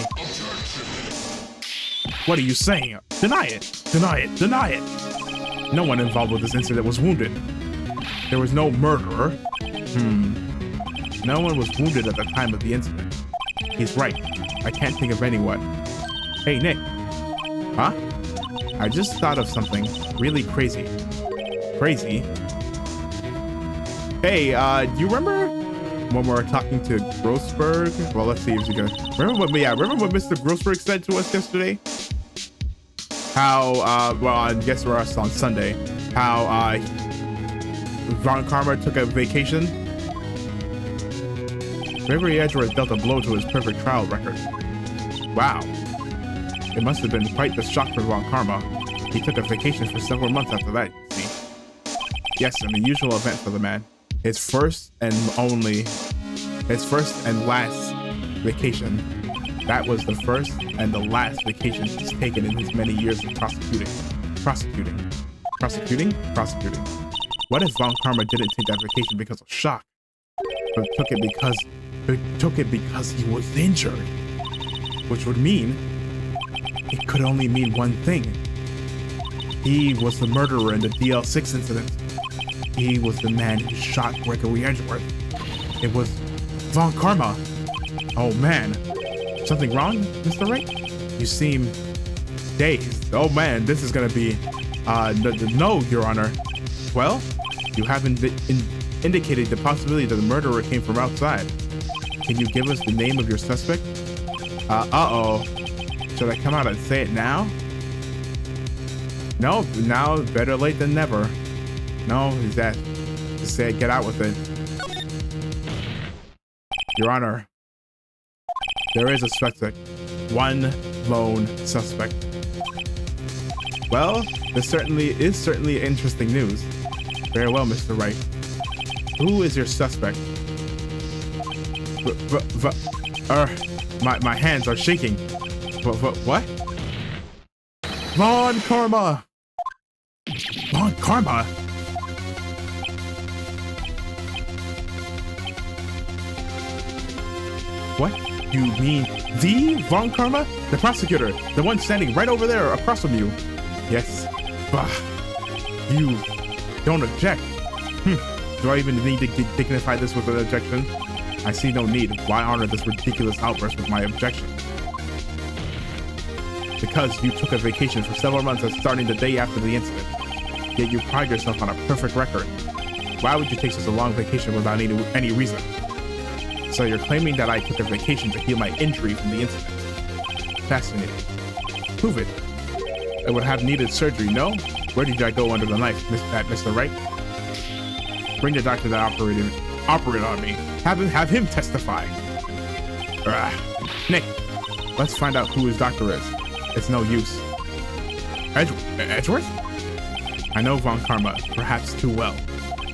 S2: What are you saying? Deny it! Deny it! Deny it! No one involved with this incident was wounded. There was no murderer. No one was wounded at the time of the incident. He's right. I can't think of anyone. Hey, Nick. Huh? I just thought of something really crazy. Crazy? Hey, do you remember when we were talking to Grossberg? Well, let's see if he's gonna remember what Mr. Grossberg said to us yesterday? How well, I guess we're us on Sunday. How Von Karma took a vacation. Gregory Edgeworth dealt a blow to his perfect trial record. Wow. It must have been quite the shock for Von Karma. He took a vacation for several months after that, you see. Yes, an unusual event for the man. His first and last vacation. That was the first and the last vacation he's taken in his many years of prosecuting. What if Von Karma didn't take that vacation because of shock, but took it because he was injured? Which would mean it could only mean one thing. He was the murderer in the DL6 incident. He was the man who shot Gregory Edgeworth. It was Von Karma. Oh man. Something wrong, Mr. Wright? You seem dazed. Oh man, this is gonna be no, Your Honor. Well, you haven't indicated the possibility that the murderer came from outside. Can you give us the name of your suspect? Uh-oh. Should I come out and say it now? No, now better late than never. No, is that just say it, get out with it. Your Honor, there is a suspect. One lone suspect. Well, this certainly interesting news. Very well, Mr. Wright. Who is your suspect? My hands are shaking. What? Von Karma! Von Karma? What? You mean the Von Karma? The prosecutor, the one standing right over there across from you. Yes. Bah. You don't object. Do I even need to dignify this with an objection? I see no need. Why honor this ridiculous outburst with my objection? Because you took a vacation for several months starting the day after the incident. Yet you pride yourself on a perfect record. Why would you take such a long vacation without any reason? So you're claiming that I took a vacation to heal my injury from the incident. Fascinating. Prove it. I would have needed surgery, no? Where did I go under the knife, Mr. Wright? Bring the doctor that operated on me. Have him testify. Nick, let's find out who his doctor is. It's no use. Edgeworth? I know Von Karma, perhaps too well.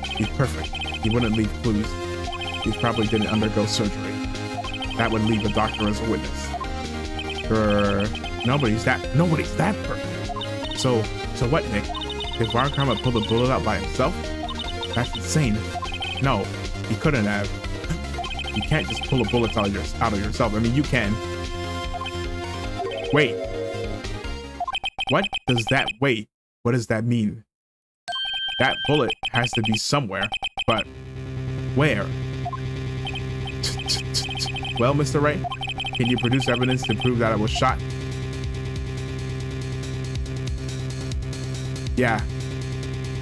S2: He's perfect. He wouldn't leave clues. He probably didn't undergo surgery. That would leave a doctor as a witness. Nobody's that perfect. So what, Nick? Did Von Karma pull the bullet out by himself? That's insane. No, he couldn't have. You can't just pull a bullet out of yourself. I mean, you can. Wait. What does that mean? That bullet has to be somewhere, but where? Well, Mr. Wright, can you produce evidence to prove that I was shot? Yeah,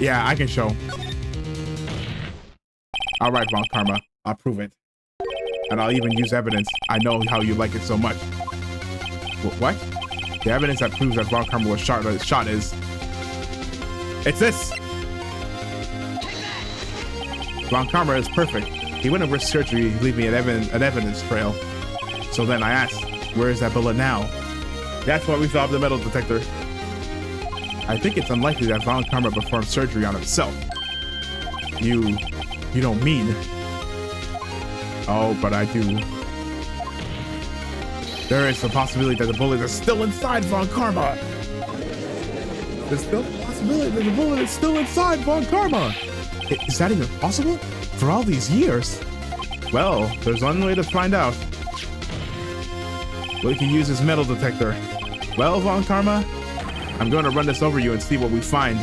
S2: I can show. All right, Von Karma, I'll prove it. And I'll even use evidence. I know how you like it so much. What? The evidence that proves that Von Karma was shot is It's this. Von Karma is perfect. He wouldn't risk surgery, leave me an evidence trail. So then I asked, where is that bullet now? That's why we found the metal detector. I think it's unlikely that Von Karma performed surgery on himself. You don't mean? Oh, but I do. There is a possibility that the bullet is still inside Von Karma. There's still a possibility that the bullet is still inside Von Karma. Is that even possible? For all these years? Well, there's one way to find out. We can use this metal detector. Well, Von Karma, I'm going to run this over you and see what we find.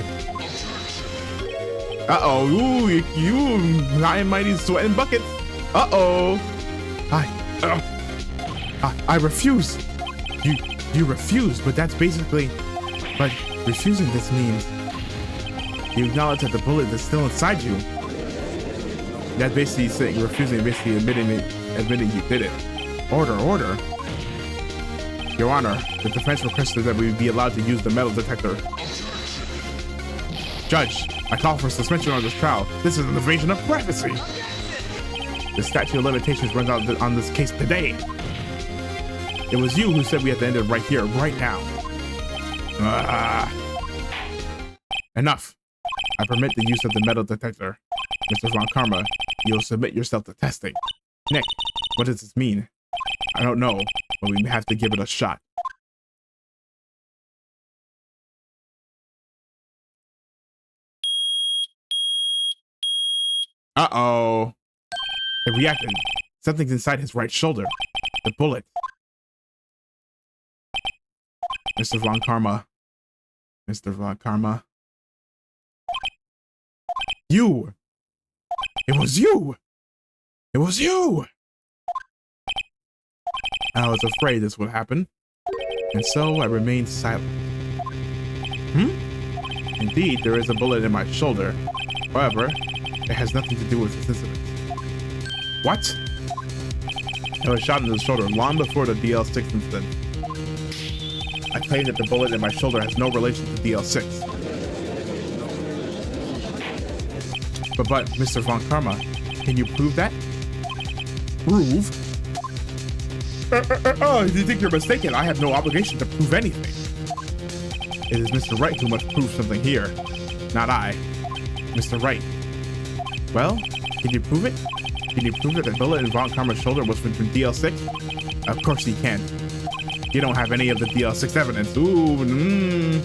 S2: Uh-oh. Ooh, you high and mighty sweating buckets. Uh-oh. I refuse. You refuse, but that's basically... But refusing this means... You acknowledge that the bullet is still inside you. That's basically saying refusing, basically admitting you did it. Order. Your Honor, the defense requested that we be allowed to use the metal detector. Judge, I call for suspension on this trial. This is an invasion of privacy. The statute of limitations runs out on this case today. It was you who said we had to end it right here, right now. Enough. I permit the use of the metal detector. Mr. Von Karma, you'll submit yourself to testing. Nick, what does this mean? I don't know, but we have to give it a shot. Uh-oh. It reacted. Something's inside his right shoulder. The bullet. Mr. Von Karma. Mr. Von Karma. You! It was you! It was you! I was afraid this would happen, and so I remained silent. Indeed, there is a bullet in my shoulder. However, it has nothing to do with this incident. What? I was shot in the shoulder long before the DL6 incident. I claim that the bullet in my shoulder has no relation to DL6. But, Mr. Von Karma, can you prove that? Prove? You think you're mistaken? I have no obligation to prove anything. It is Mr. Wright who must prove something here, not I. Mr. Wright. Well, can you prove it? Can you prove that the bullet in Von Karma's shoulder was from DL6? Of course he can't. You don't have any of the DL6 evidence. Ooh,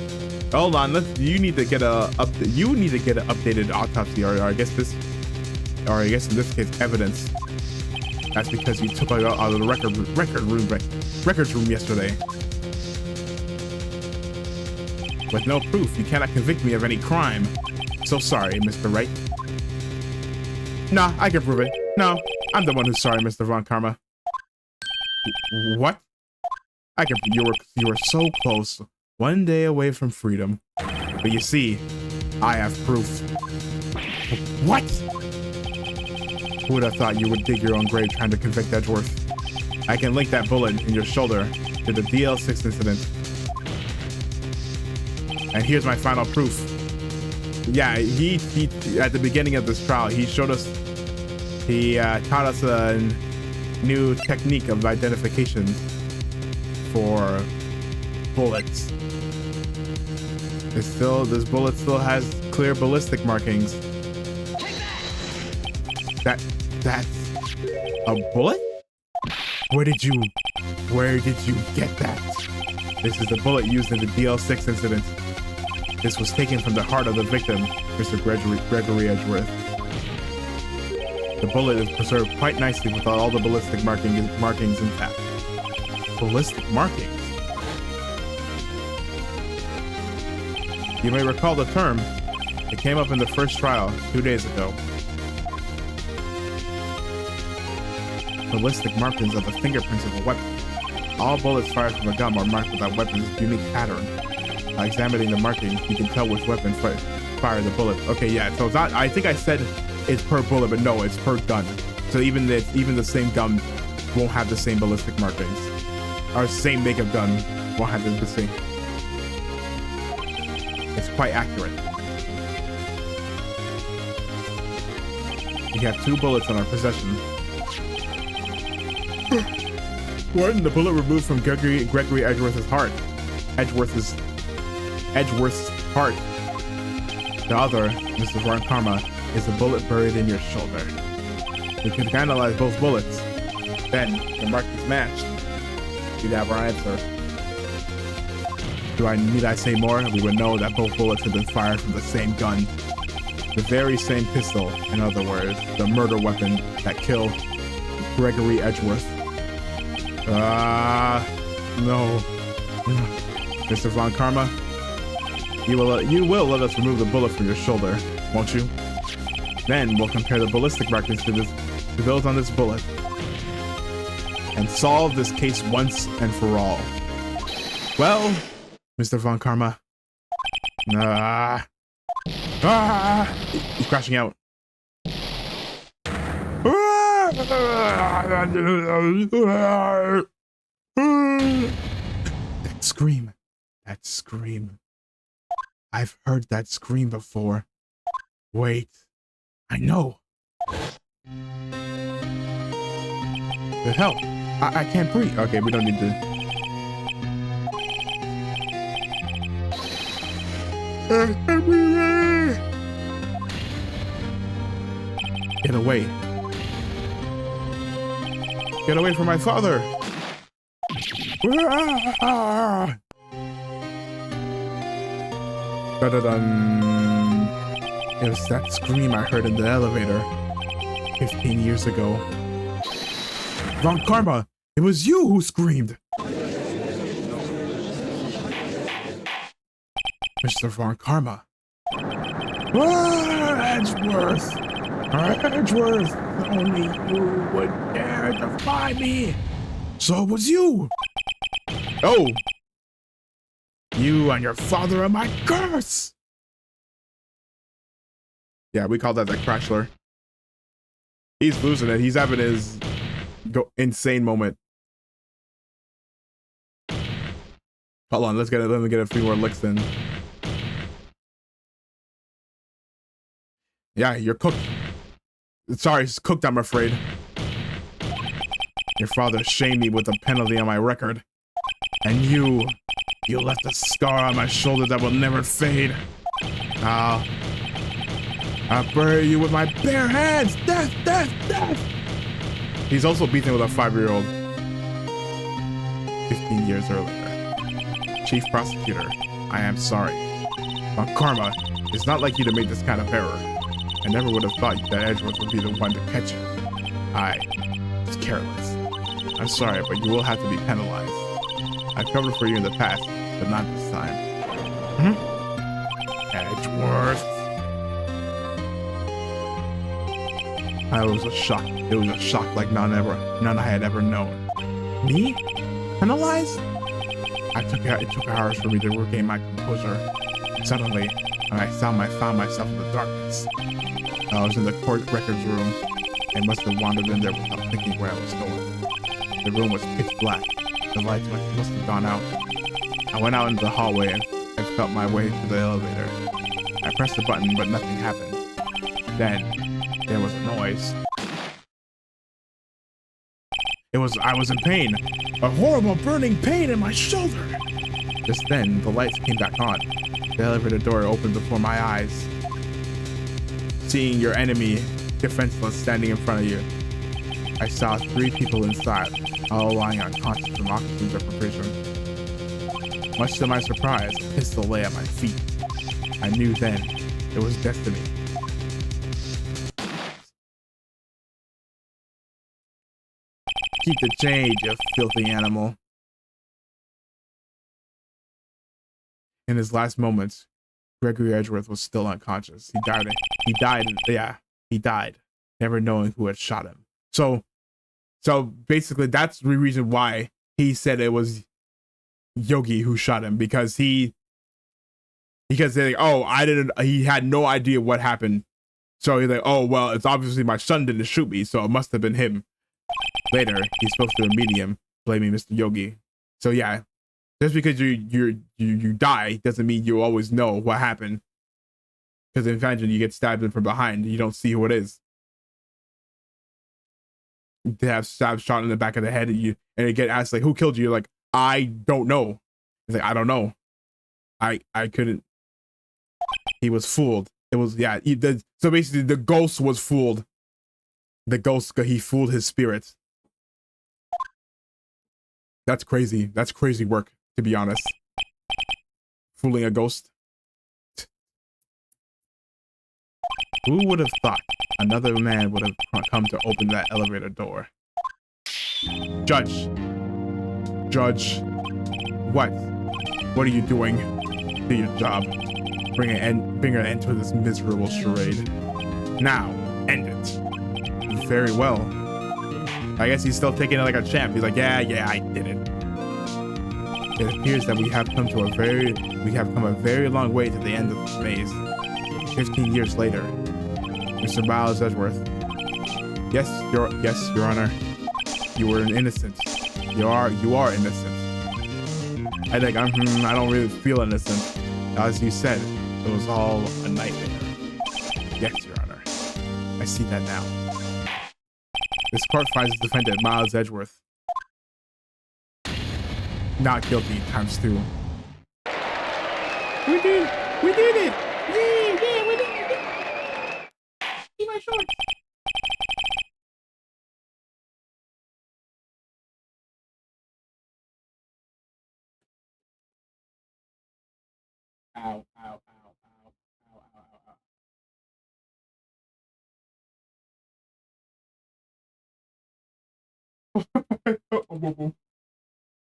S2: Hold on, you need to get an updated autopsy, or I guess in this case evidence. That's because you took it out of the records room yesterday. With no proof, you cannot convict me of any crime. So sorry, Mr. Wright. Nah, I can prove it. No, I'm the one who's sorry, Mr. Von Karma. What? You were so close. One day away from freedom. But you see, I have proof. What? Who would have thought you would dig your own grave trying to convict Edgeworth? I can link that bullet in your shoulder to the DL6 incident. And here's my final proof. Yeah, he at the beginning of this trial, he taught us a new technique of identification for bullets. This bullet still has clear ballistic markings. That's a bullet? Where did you get that? This is the bullet used in the DL6 incident. This was taken from the heart of the victim, Mr. Gregory Edgeworth. The bullet is preserved quite nicely with all the ballistic markings intact. Ballistic markings? You may recall the term. It came up in the first trial 2 days ago. Ballistic markings are the fingerprints of a weapon. All bullets fired from a gun are marked with that weapon's unique pattern. By examining the markings, you can tell which weapon fired the bullet. Okay, yeah, so it's not, I think I said it's per bullet, but no, it's per gun. So even the same gun won't have the same ballistic markings. Our same makeup gun won't have the same. It's quite accurate. We have 2 bullets in our possession. One, the bullet removed from Gregory Edgeworth's heart. Edgeworth's heart. The other, Mr. Ron Karma, is a bullet buried in your shoulder. We can analyze both bullets. Then, the mark is matched. We'd have our answer. Need I say more? We would know that both bullets have been fired from the same gun. The very same pistol, in other words, the murder weapon that killed Gregory Edgeworth. No. Mr. Von Karma, you will let us remove the bullet from your shoulder, won't you? Then we'll compare the ballistic records to those on this bullet and solve this case once and for all. Well, Mr. Von Karma. He's crashing out. That scream. That scream. I've heard that scream before. Wait. I know. The hell? I can't breathe. Okay, we don't need to. Get away. Get away from my father. Da-da-dum. It was that scream I heard in the elevator 15 years ago. Von Karma, it was you who screamed. Mr. Von Karma. Edgeworth. Edgeworth, only you would dare defy me. So it was you. Oh. You and your father are my curse. Yeah, we call that the Crashler. He's losing it. He's having his insane moment. Hold on, let me get a few more licks in. Yeah, you're cooked. Sorry, it's cooked, I'm afraid. Your father shamed me with a penalty on my record. And you left a scar on my shoulder that will never fade. I'll bury you with my bare hands. Death, death, death. He's also beaten with a 5-year-old. 15 years earlier. Chief Prosecutor, I am sorry. Von Karma, it's not like you to make this kind of error. I never would have thought that Edgeworth would be the one to catch you. I was careless. I'm sorry, but you will have to be penalized. I've covered for you in the past, but not this time. Edgeworth. It was a shock. It was a shock like none I had ever known. Me? Penalized? It took hours for me to regain my composure. Suddenly, I found myself in the darkness. I was in the court records room and must have wandered in there without thinking where I was going. The room was pitch black. The lights must have gone out. I went out into the hallway and felt my way to the elevator. I pressed the button, but nothing happened. Then, there was a noise. I was in pain. A horrible burning pain in my shoulder. Just then, the lights came back on. The elevator door opened before my eyes. Seeing your enemy defenseless standing in front of you, I saw 3 people inside, all lying unconscious from oxygen deprivation. Much to my surprise, a pistol lay at my feet. I knew then it was destiny. Keep the change, you filthy animal. In his last moments, Gregory Edgeworth was still unconscious. He died, never knowing who had shot him. So basically that's the reason why he said it was Yogi who shot him, because he had no idea what happened. So he's like, oh, well, it's obviously my son didn't shoot me, so it must have been him. Later, he spoke to a medium, blaming Mr. Yogi. So yeah, just because you die doesn't mean you always know what happened. Because imagine you get stabbed in from behind, you don't see who it is. to have stab shot in the back of the head at you, and you get asked like, "Who killed you?" You're like, "I don't know." It's like, "I don't know. I couldn't." He was fooled. It was so basically the ghost was fooled. The ghost, he fooled his spirit. That's crazy. That's crazy work, to be honest. Fooling a ghost. Who would have thought another man would have come to open that elevator door? Judge. Judge. What? What are you doing? Do your job. Bring an end to this miserable charade. Now, end it. Very well. I guess he's still taking it like a champ. He's like, yeah, I did it. It appears that we have come a very long way to the end of this maze. 15 years later. Mr. Miles Edgeworth. Yes, Your Honor. You were innocent. You are innocent. I don't really feel innocent. As you said, it was all a nightmare. Yes, Your Honor. I see that now. This court finds the defendant, Miles Edgeworth, not guilty times 2. We did it! Yeah, we did it! See my shorts. Ow, ow, ow, ow, ow, ow, ow.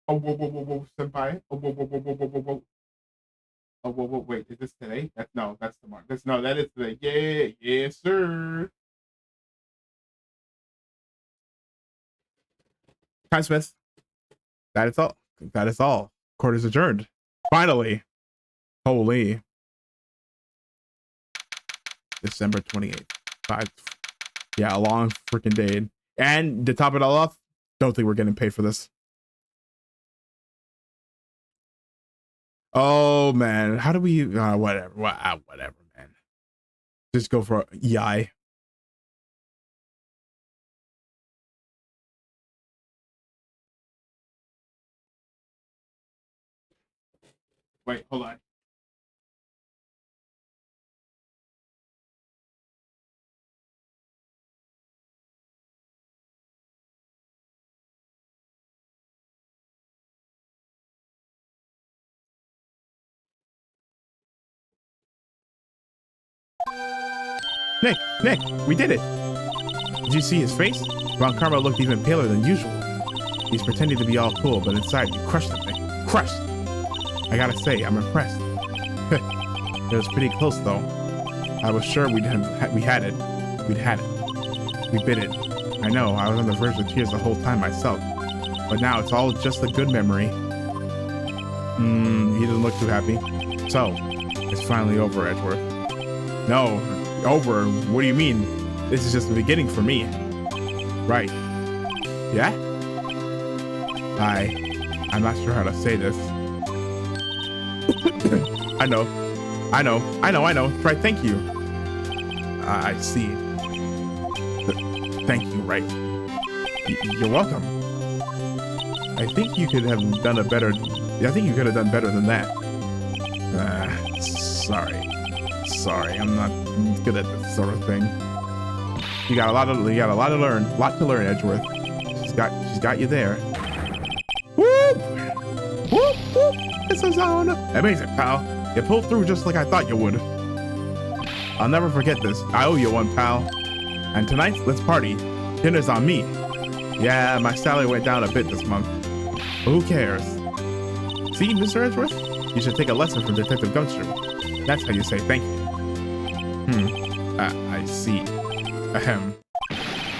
S2: Oh, whoa, senpai. Oh, whoa. Oh, whoa, wait, is this today? That's tomorrow. That is today. Yeah, yes, sir. Time Smith. That is all. That is all. Court is adjourned. Finally. Holy. December 28th. Yeah, a long freaking day. And to top it all off, don't think we're getting paid for this. Oh man, how do we? Whatever, man. Just go for EI. Wait, hold on. Nick, we did it. Did you see his face? Ron Karma looked even paler than usual. He's pretending to be all cool, but inside you crushed him, Nick. Crushed. I gotta say, I'm impressed. It was pretty close though. I was sure we had it. We bit it. I know, I was on the verge of tears the whole time myself. But now it's all just a good memory. He doesn't look too happy. So, it's finally over, Edgeworth. No, over? What do you mean? This is just the beginning for me. Right. Yeah? I'm not sure how to say this. I know. Try thank you. I see. Thank you, Wright. You're welcome. I think you could have done better than that. Sorry, I'm not good at this sort of thing. You got a lot to learn, Edgeworth. She's got you there. Whoop! This is on. Amazing, pal. You pulled through just like I thought you would. I'll never forget this. I owe you one, pal. And tonight, let's party. Dinner's on me. Yeah, my salary went down a bit this month. But who cares? See, Mr. Edgeworth? You should take a lesson from Detective Gumshoe. That's how you say thank you. I see. Ahem.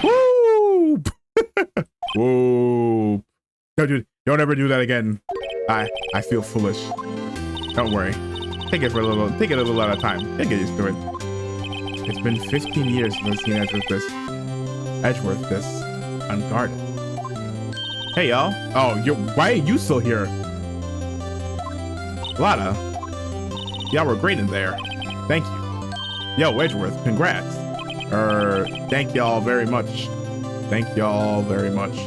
S2: Whoop! Whoop. No, dude, don't ever do that again. I feel foolish. Don't worry. Take it a little at a time. Get used to it. It's been 15 years since I've seen Edgeworth this unguarded. Hey y'all. Oh, why are you still here? Lana. Y'all were great in there. Thank you. Yo, Edgeworth, congrats. Thank y'all very much. Thank y'all very much.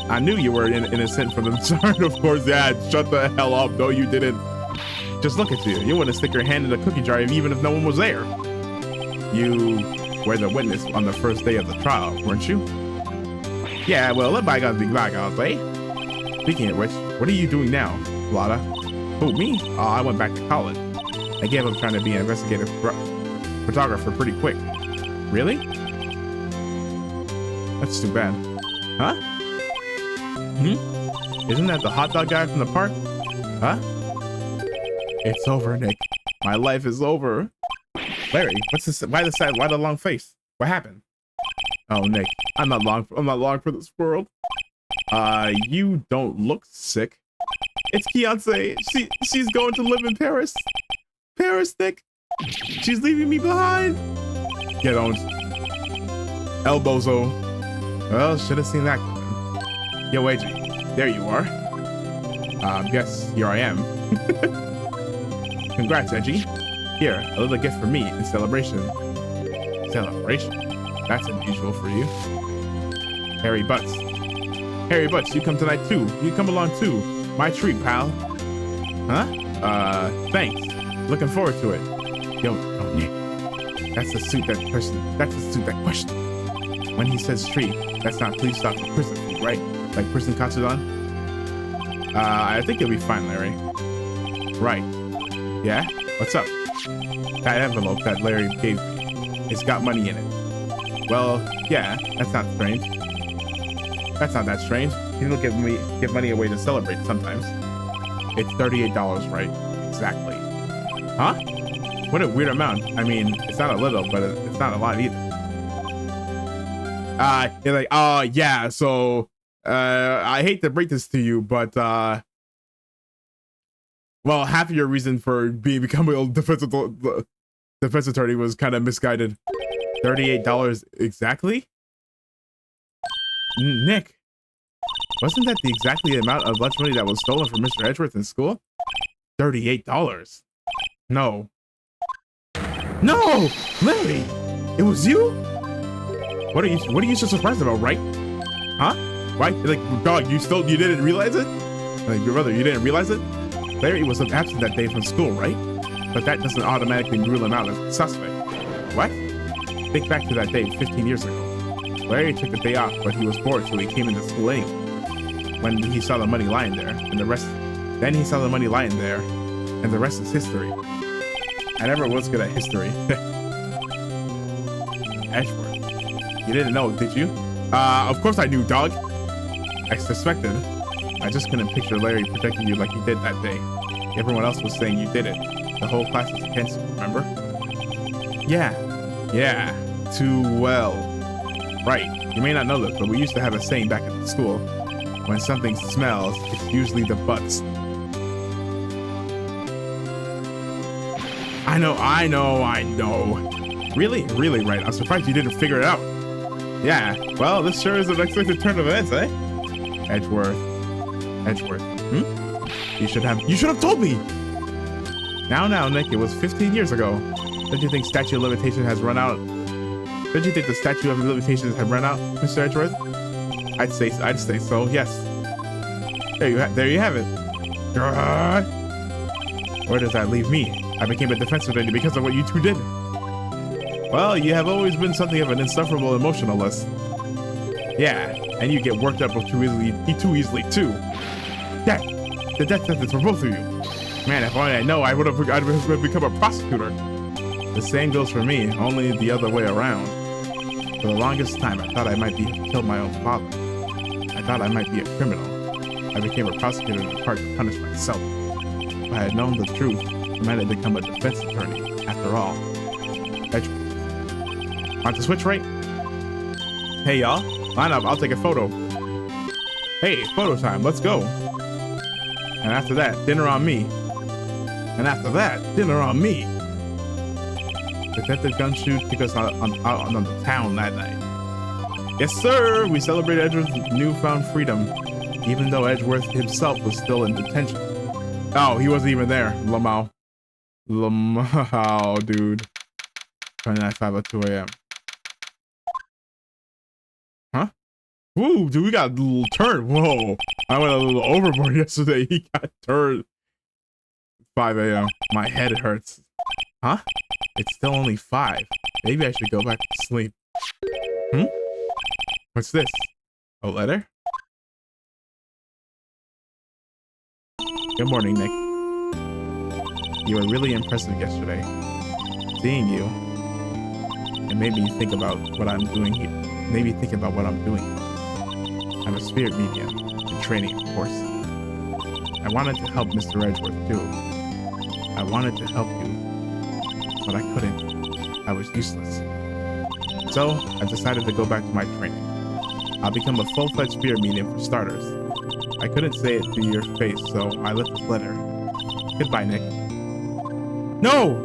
S2: I knew you were innocent from the start, of course. Yeah, shut the hell up. No, you didn't. Just look at you. You wouldn't stick your hand in the cookie jar even if no one was there. You were the witness on the first day of the trial, weren't you? Yeah, well, let bygones be bygones, eh? Speaking of which, what are you doing now, Lotta? Who, me? Oh, I went back to college. I gave up trying to be an investigative photographer pretty quick. Really? That's too bad. Huh? Isn't that the hot dog guy from the park? Huh? It's over, Nick. My life is over. Larry, what's this? Why the long face? What happened? Oh, Nick, I'm not long for this world. You don't look sick. It's Beyonce. She's going to live in Paris. Paris, Nick. She's leaving me behind. Get on. Elbozo. Well, should have seen that coming. Yo, AJ, there you are. Yes, here I am. Congrats, Edgy. Here, a little gift for me in celebration. Celebration? That's unusual for you. Harry Butts. Harry Butts, you come tonight too. You come along too. My treat, pal. Huh? Thanks. Looking forward to it. Yo, oh, Nick. That's the suit that question. When he says treat, that's not please stop for prison food, right? Like prison concert on? I think you'll be fine, Larry. Right. Yeah? What's up? That envelope that Larry gave me. It's got money in it. Well, yeah, that's not strange. That's not that strange. People give money away to celebrate sometimes. It's $38, right? Exactly. Huh? What a weird amount. I mean, it's not a little, but it's not a lot either. You're like, oh yeah, so I hate to break this to you, but well, half of your reason for becoming a defense attorney was kind of misguided. $38 exactly? Nick, wasn't that the exactly amount of lunch money that was stolen from Mr. Edgeworth in school? $38. No. No! Larry! It was you? What are you so surprised about, Wright? Huh? Right? Like, dog, you didn't realize it? Like, your brother, you didn't realize it? Larry was absent that day from school, right? But that doesn't automatically rule him out as a suspect. What? Think back to that day 15 years ago. Larry took the day off, but he was bored, so he came into school anyway. When he saw the money lying there, and the rest is history. I never was good at history. Edgeworth. You didn't know, did you? Of course I knew, dog. I suspected. I just couldn't picture Larry protecting you like he did that day. Everyone else was saying you did it. The whole class was against you, remember? Yeah, too well. Right, you may not know this, but we used to have a saying back at the school. When something smells, it's usually the butts. I know. Really, right. I'm surprised you didn't figure it out. Yeah, well, this sure is an unexpected turn of events, eh? Edgeworth. You should have told me. Now, Nick, it was 15 years ago. Don't you think statute of limitations has run out? Don't you think the statute of limitations have run out, Mr. Edgeworth? I'd say so, yes. There you have it. Where does that leave me? I became a defense attorney because of what you two did. Well, you have always been something of an insufferable emotionalist. Yeah, and you get worked up too easily too. Yeah, the death sentence for both of you. Man, if only I know, I'd have become a prosecutor. The same goes for me, only the other way around. For the longest time, I thought I might killed my own father. I thought I might be a criminal. I became a prosecutor in part to punish myself. If I had known the truth, I might have become a defense attorney, after all. Want to switch, right? Hey, y'all. Line up, I'll take a photo. Hey, photo time, let's go. And after that, dinner on me. And after that, dinner on me. Detective Gumshoe took us out on the town that night. Yes, sir! We celebrated Edgeworth's newfound freedom, even though Edgeworth himself was still in detention. Oh, he wasn't even there. Lamau, dude. 29:05 at 2 a.m. Woo, dude, we got a little turn. Whoa. I went a little overboard yesterday. He got turned. 5 a.m. My head hurts. Huh? It's still only 5. Maybe I should go back to sleep. Hmm? What's this? A letter? Good morning, Nick. You were really impressive yesterday. Seeing you, it made me think about what I'm doing here. Made me think about what I'm doing. I'm a spirit medium, in training, of course. I wanted to help Mr. Edgeworth, too. I wanted to help you, but I couldn't. I was useless. So, I decided to go back to my training. I'll become a full-fledged spirit medium for starters. I couldn't say it to your face, so I left this letter. Goodbye, Nick. No!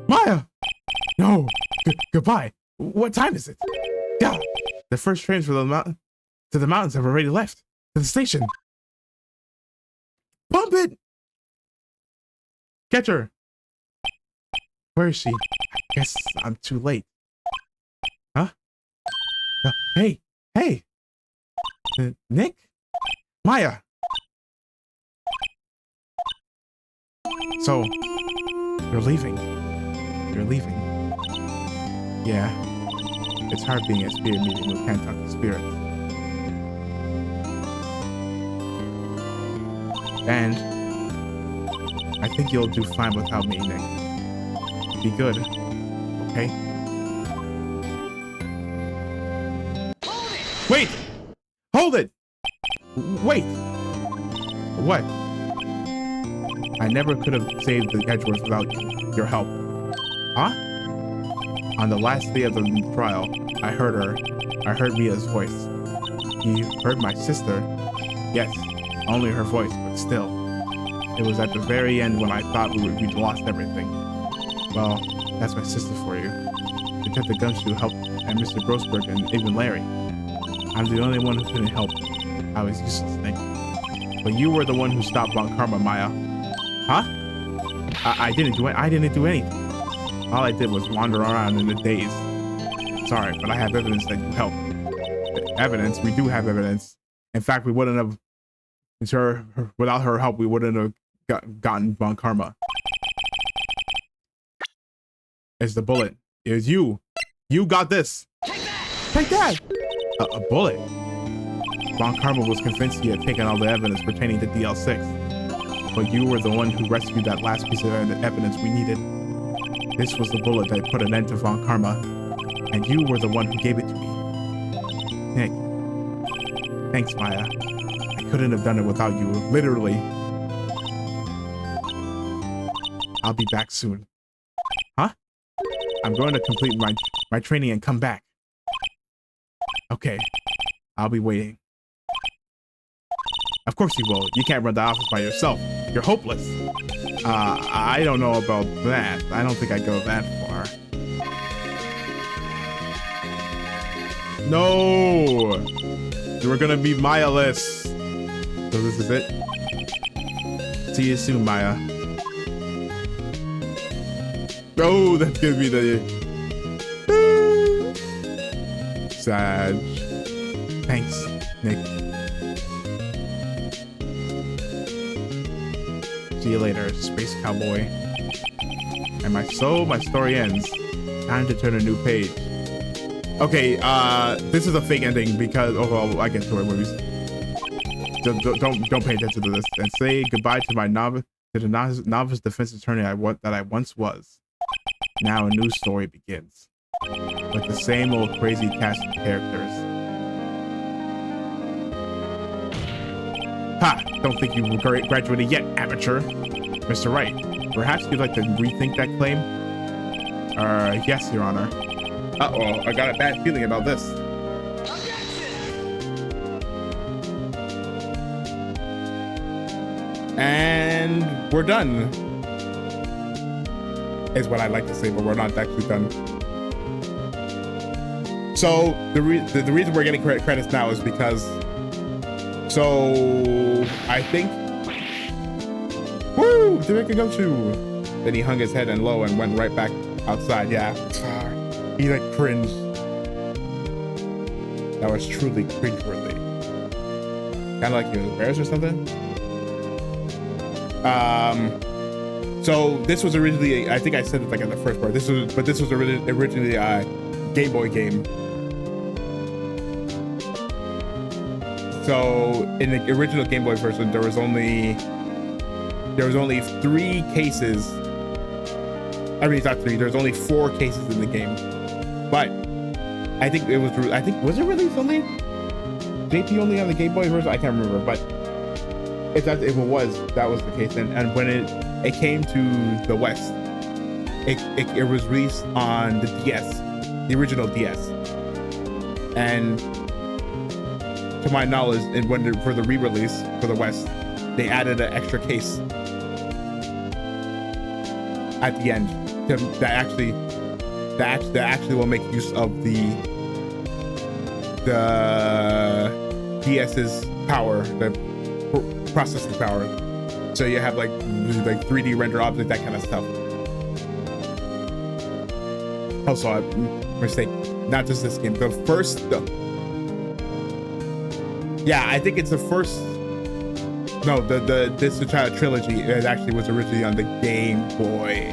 S2: Maya! No! Goodbye! What time is it? Yeah! The first trains for the mountains have already left. To the station. Pump it! Catch her! Where is she? I guess I'm too late. Huh? Hey! Hey! Nick? Maya! So, you're leaving. You're leaving. Yeah. It's hard being a spirit medium who can't talk to spirits. And I think you'll do fine without me, Nick. Be good, okay? Wait! Hold it! Wait! What? I never could have saved the Edgeworth without your help. Huh? On the last day of the trial, I heard her. I heard Mia's voice. You heard my sister? Yes, only her voice, but still. It was at the very end when I thought we'd lost everything. Well, that's my sister for you. Detective Gumshoe helped, and Mr. Grossberg, and even Larry. I'm the only one who couldn't help. I was useless, Nick. But you were the one who stopped Von Karma, Maya. Huh? I didn't do it. I didn't do anything. All I did was wander around in the daze. Sorry, but I have evidence that you helped. Evidence? We do have evidence. In fact, we wouldn't have. Without her help, we wouldn't have gotten Von Karma. It's the bullet. It was you. You got this. Take that! A bullet. Von Karma was convinced he had taken all the evidence pertaining to DL6. But you were the one who rescued that last piece of evidence we needed. This was the bullet that put an end to Von Karma. And you were the one who gave it to me. Nick. Thanks, Maya. I couldn't have done it without you, literally. I'll be back soon. Huh? I'm going to complete my training and come back. Okay. I'll be waiting. Of course you will. You can't run the office by yourself. You're hopeless. I don't know about that. I don't think I'd go that far. No! We're gonna be Maya-less. So this is it. See you soon, Maya. Oh, that's gonna be the... Sad. Thanks, Nick. See you later, space cowboy. And my story ends. Time to turn a new page. Okay, this is a fake ending because well, I get to it when don't pay attention to this and say goodbye to my novice defense attorney that I once was. Now a new story begins with the same old crazy cast of characters. Ha! Don't think you graduated yet, amateur. Mr. Wright, perhaps you'd like to rethink that claim? Yes, Your Honor. Uh-oh, I got a bad feeling about this. And we're done. Is what I'd like to say, but we're not actually done. So the reason we're getting credits now is because I think woo, there we go too. Then he hung his head and low and went right back outside. Yeah, he like cringed. that was truly cringeworthy. Kind of like the Bears or something. So this was originally, I think I said it like in the first part. This was originally a Game Boy game. So in the original Game Boy version, there was only 3 cases. I mean, it's not 3. There's only 4 cases in the game. But I think was it released only JP only on the Game Boy version? I can't remember, but if it was, that was the case. And when it came to the West, it was released on the DS, the original DS. And to my knowledge, and for the re-release for the West, they added an extra case at the end that actually will make use of the DS's power, the processing power. So you have like 3D render objects, that kind of stuff. Also, mistake, not just this game. Yeah, I think it's the first. No, this trilogy. It actually was originally on the Game Boy,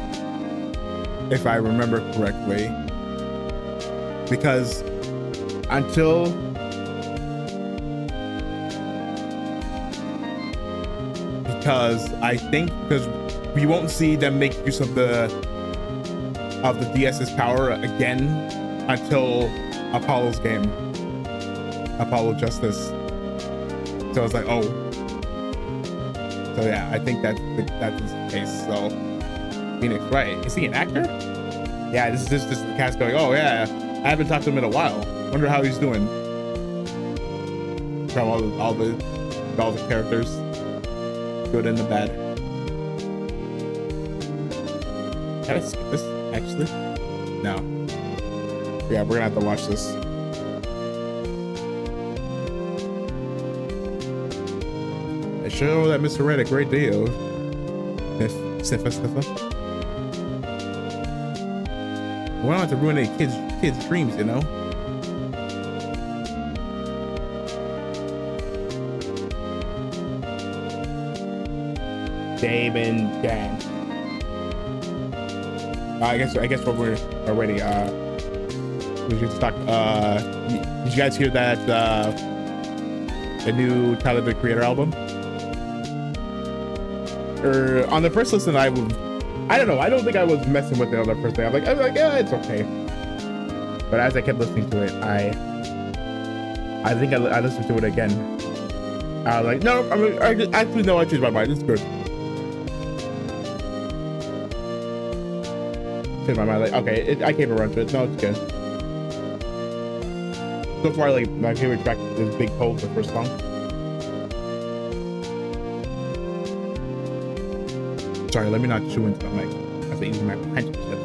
S2: if I remember correctly. Because we won't see them make use of the DS's power again until Apollo's game, Apollo Justice. So I was like, oh. So yeah, I think that is the case. So Phoenix, right? Is he an actor? Yeah, this is just the cast going, oh yeah, I haven't talked to him in a while. Wonder how he's doing. From all the characters, good and the bad. Can I skip this actually? No. Yeah, we're gonna have to watch this. I show that Mr. Wright a great deal. Sniffer. We don't have to ruin any kids' dreams, you know? Damon Dan. I guess we're already we should talk. Did you guys hear that the new Tyler the Creator album? Or on the first listen, I don't know. I don't think I was messing with it on the first day. I was like, yeah, it's okay. But as I kept listening to it, I think I listened to it again. I was like, no, I changed my mind. It's good. Changed my mind. Like, okay, I came around to it. No, it's good. So far, like my favorite track is Big Pole, the first song. Sorry, let me not chew into the mic. I have to eat my pencil chip.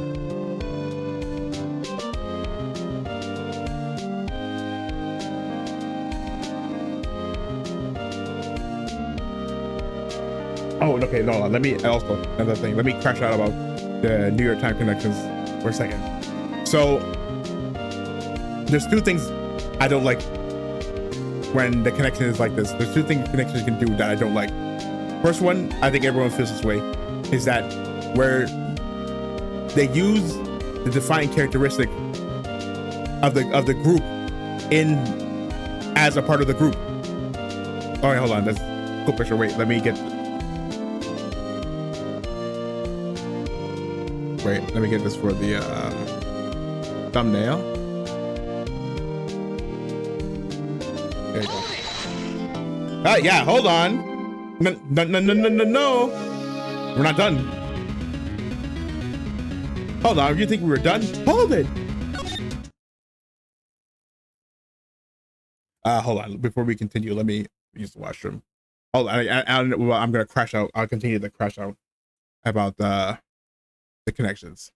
S2: Oh, okay, no, let me also, another thing, let me crash out about the New York Times connections for a second. So, there's 2 things I don't like when the connection is like this. There's 2 things connections can do that I don't like. First one, I think everyone feels this way, is that where they use the defining characteristic of the group as a part of the group. All right, hold on, that's a cool picture. Wait, let me get this for the thumbnail. There you go. Yeah, hold on. No. We're not done. Hold on, you think we were done? Hold it. Hold on, before we continue, let me use the washroom. Hold on, I'm gonna crash out. I'll continue to crash out about the connections.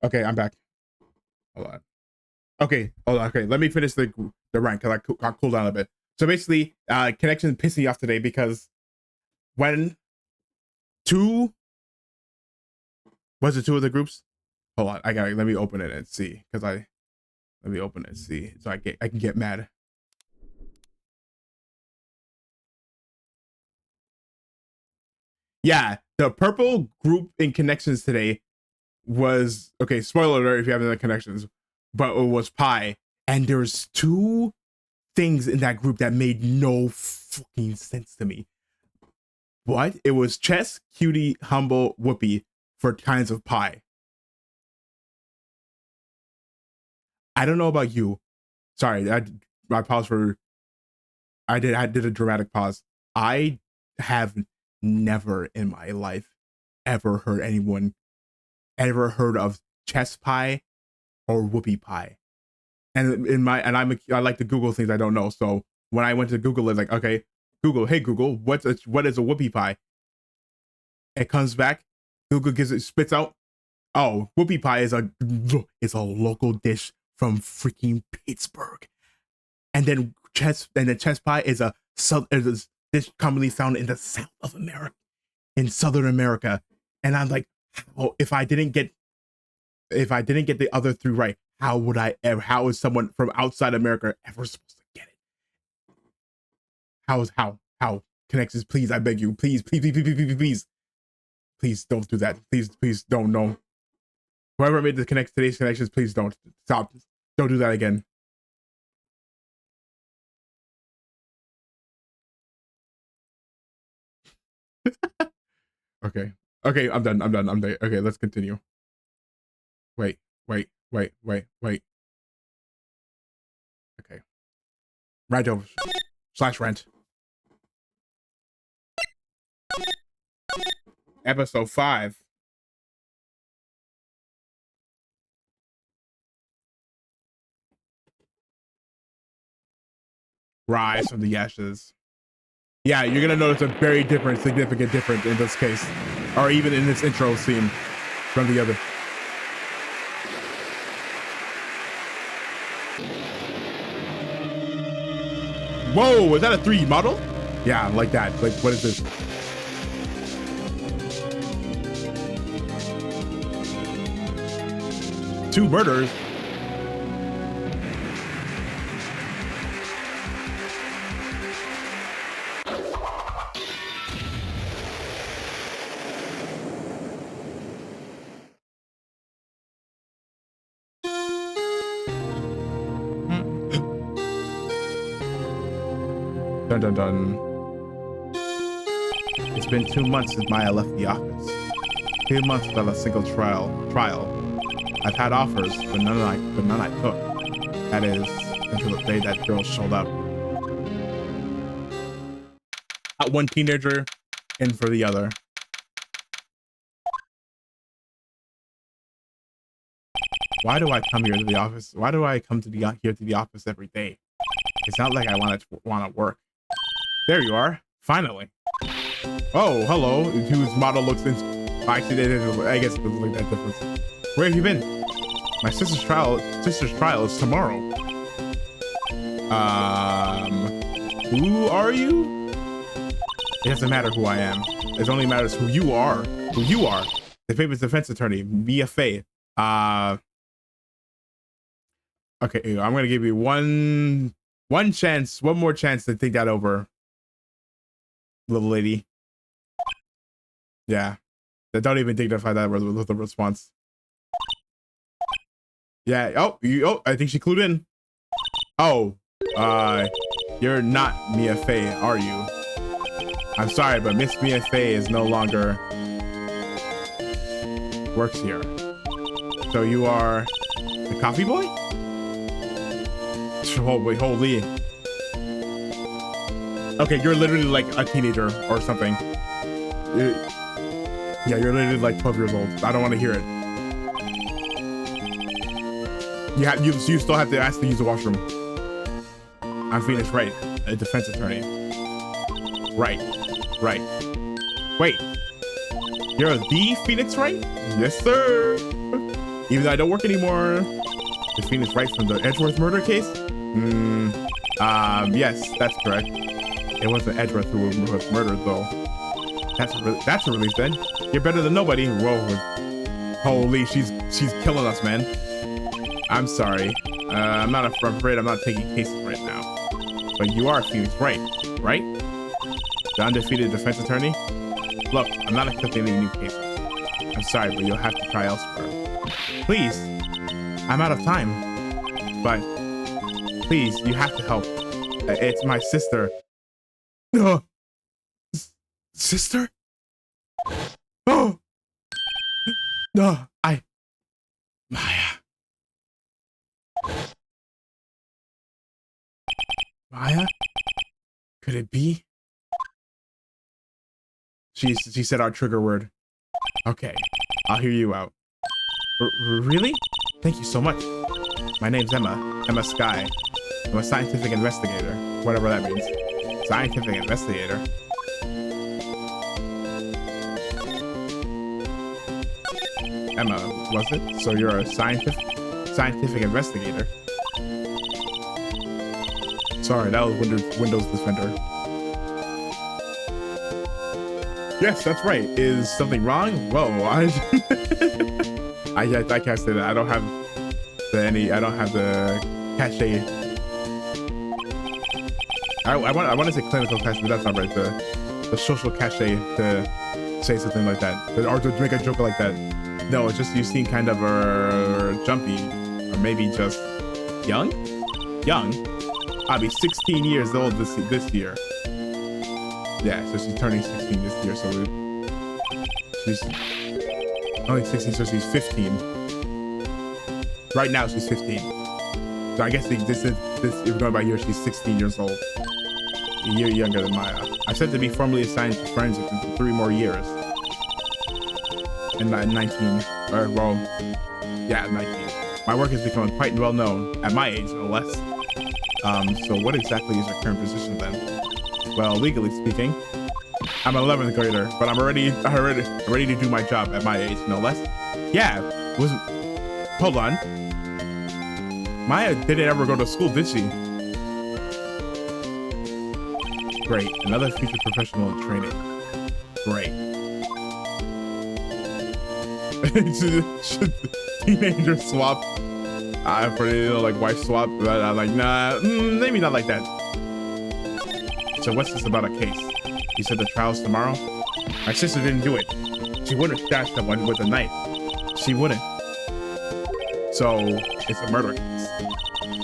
S2: Okay, I'm back. Hold on. Okay, hold on. Okay, let me finish the rank because I got cooled down a bit. So basically, connection pissed me off today because when two was it two of the groups? Hold on, let me open it and see let me open it and see so I can get mad. Yeah, the purple group in connections today was okay. Spoiler alert if you have any connections, but it was Pi, and there's two things in that group that made no fucking sense to me. What? It was Chess, Cutie, Humble, Whoopi for kinds of pie. I don't know about you. Sorry, I paused for. I did a dramatic pause. I have never in my life ever heard anyone ever heard of Chess pie or Whoopi pie. And I like to Google things I don't know. So when I went to Google, it's like, okay, Google, hey Google, what is a Whoopi pie? It comes back. Google spits out. Oh, Whoopi pie is a local dish from freaking Pittsburgh. And then chess pie is a dish commonly found in the South of America, in Southern America. And I'm like, oh, if I didn't get the other three right, how is someone from outside America ever supposed to get it? How connections, please, I beg you, please don't do that. Please don't, no. Whoever made today's connections, please don't stop. Don't do that again. Okay, I'm done. Okay, let's continue. Wait. Okay. Right/rent. Episode 5. Rise from the ashes. Yeah, you're gonna notice a very significant difference in this case, or even in this intro scene from the other. Whoa, was that a 3D model? Yeah, like that. Like, what is this? Two murders. Dun dun dun. It's been 2 months since Maya left the office. 2 months without a single trial. I've had offers, but none I took. That is, until the day that girl showed up. Out one teenager, in for the other. Why do I come here to the office? Why do I come here to the office every day? It's not like I want to work. There you are, finally. Oh, hello. Whose model looks I guess it doesn't look that different. Where have you been? My sister's trial is tomorrow. Who are you? It doesn't matter who I am. It only matters who you are. The famous defense attorney, BFF. Okay, I'm gonna give you one more chance to think that over, little lady. Yeah, don't even dignify that with a response. Yeah. Oh, I think she clued in. Oh, you're not Mia Fey, are you? I'm sorry, but Miss Mia Fey is no longer works here. So you are the coffee boy? Holy. Okay, you're literally like a teenager or something. Yeah, you're literally like 12 years old. I don't want to hear it. You still have to ask to use the washroom. I'm Phoenix Wright, a defense attorney. Right. Wait, you're the Phoenix Wright? Yes, sir. Even though I don't work anymore. Is Phoenix Wright from the Edgeworth murder case? Yes, that's correct. It wasn't Edgeworth who was murdered, though. That's a relief then. You're better than nobody. Whoa. Holy, she's killing us, man. I'm sorry. I'm not afraid. I'm not taking cases right now. But you are Phoenix Wright, right? The undefeated defense attorney? Look, I'm not accepting any new cases. I'm sorry, but you'll have to try elsewhere. Please. I'm out of time. But please, you have to help. It's my sister. Sister? Oh! No, Maya. Maya? Could it be? She said our trigger word. Okay, I'll hear you out. Really? Thank you so much. My name's Emma Sky. I'm a scientific investigator, whatever that means. Scientific investigator. Emma, was it? So you're a scientific investigator. Sorry, that was Windows Defender. Yes, that's right. Is something wrong? Whoa, I can't say that. I don't have the cachet. I want to say clinical cachet, but that's not right. The social cachet to say something like that, or to make a joke like that. No, it's just you seem kind of jumpy, or maybe just young. I'll be 16 years old this year. Yeah, so she's turning 16 this year, so she's only 16, so she's 15. Right now, she's 15. So I guess this if we're going by year, she's 16 years old. A year younger than Maya. I said to be formally assigned to forensics in 3 more years. And 19, or well, yeah, 19. My work has become quite well known at my age, no less. So what exactly is your current position then? Well, legally speaking, I'm an 11th grader, but I'm ready to do my job at my age, no less. Yeah, hold on. Maya didn't ever go to school, did she? Great, another future professional in training. Great. Should teenagers swap for like wife swap? But I'm like, nah, maybe not like that. So what's this about a case? You said the trial's tomorrow? My sister didn't do it. She wouldn't stab someone with a knife. She wouldn't. So it's a murder case.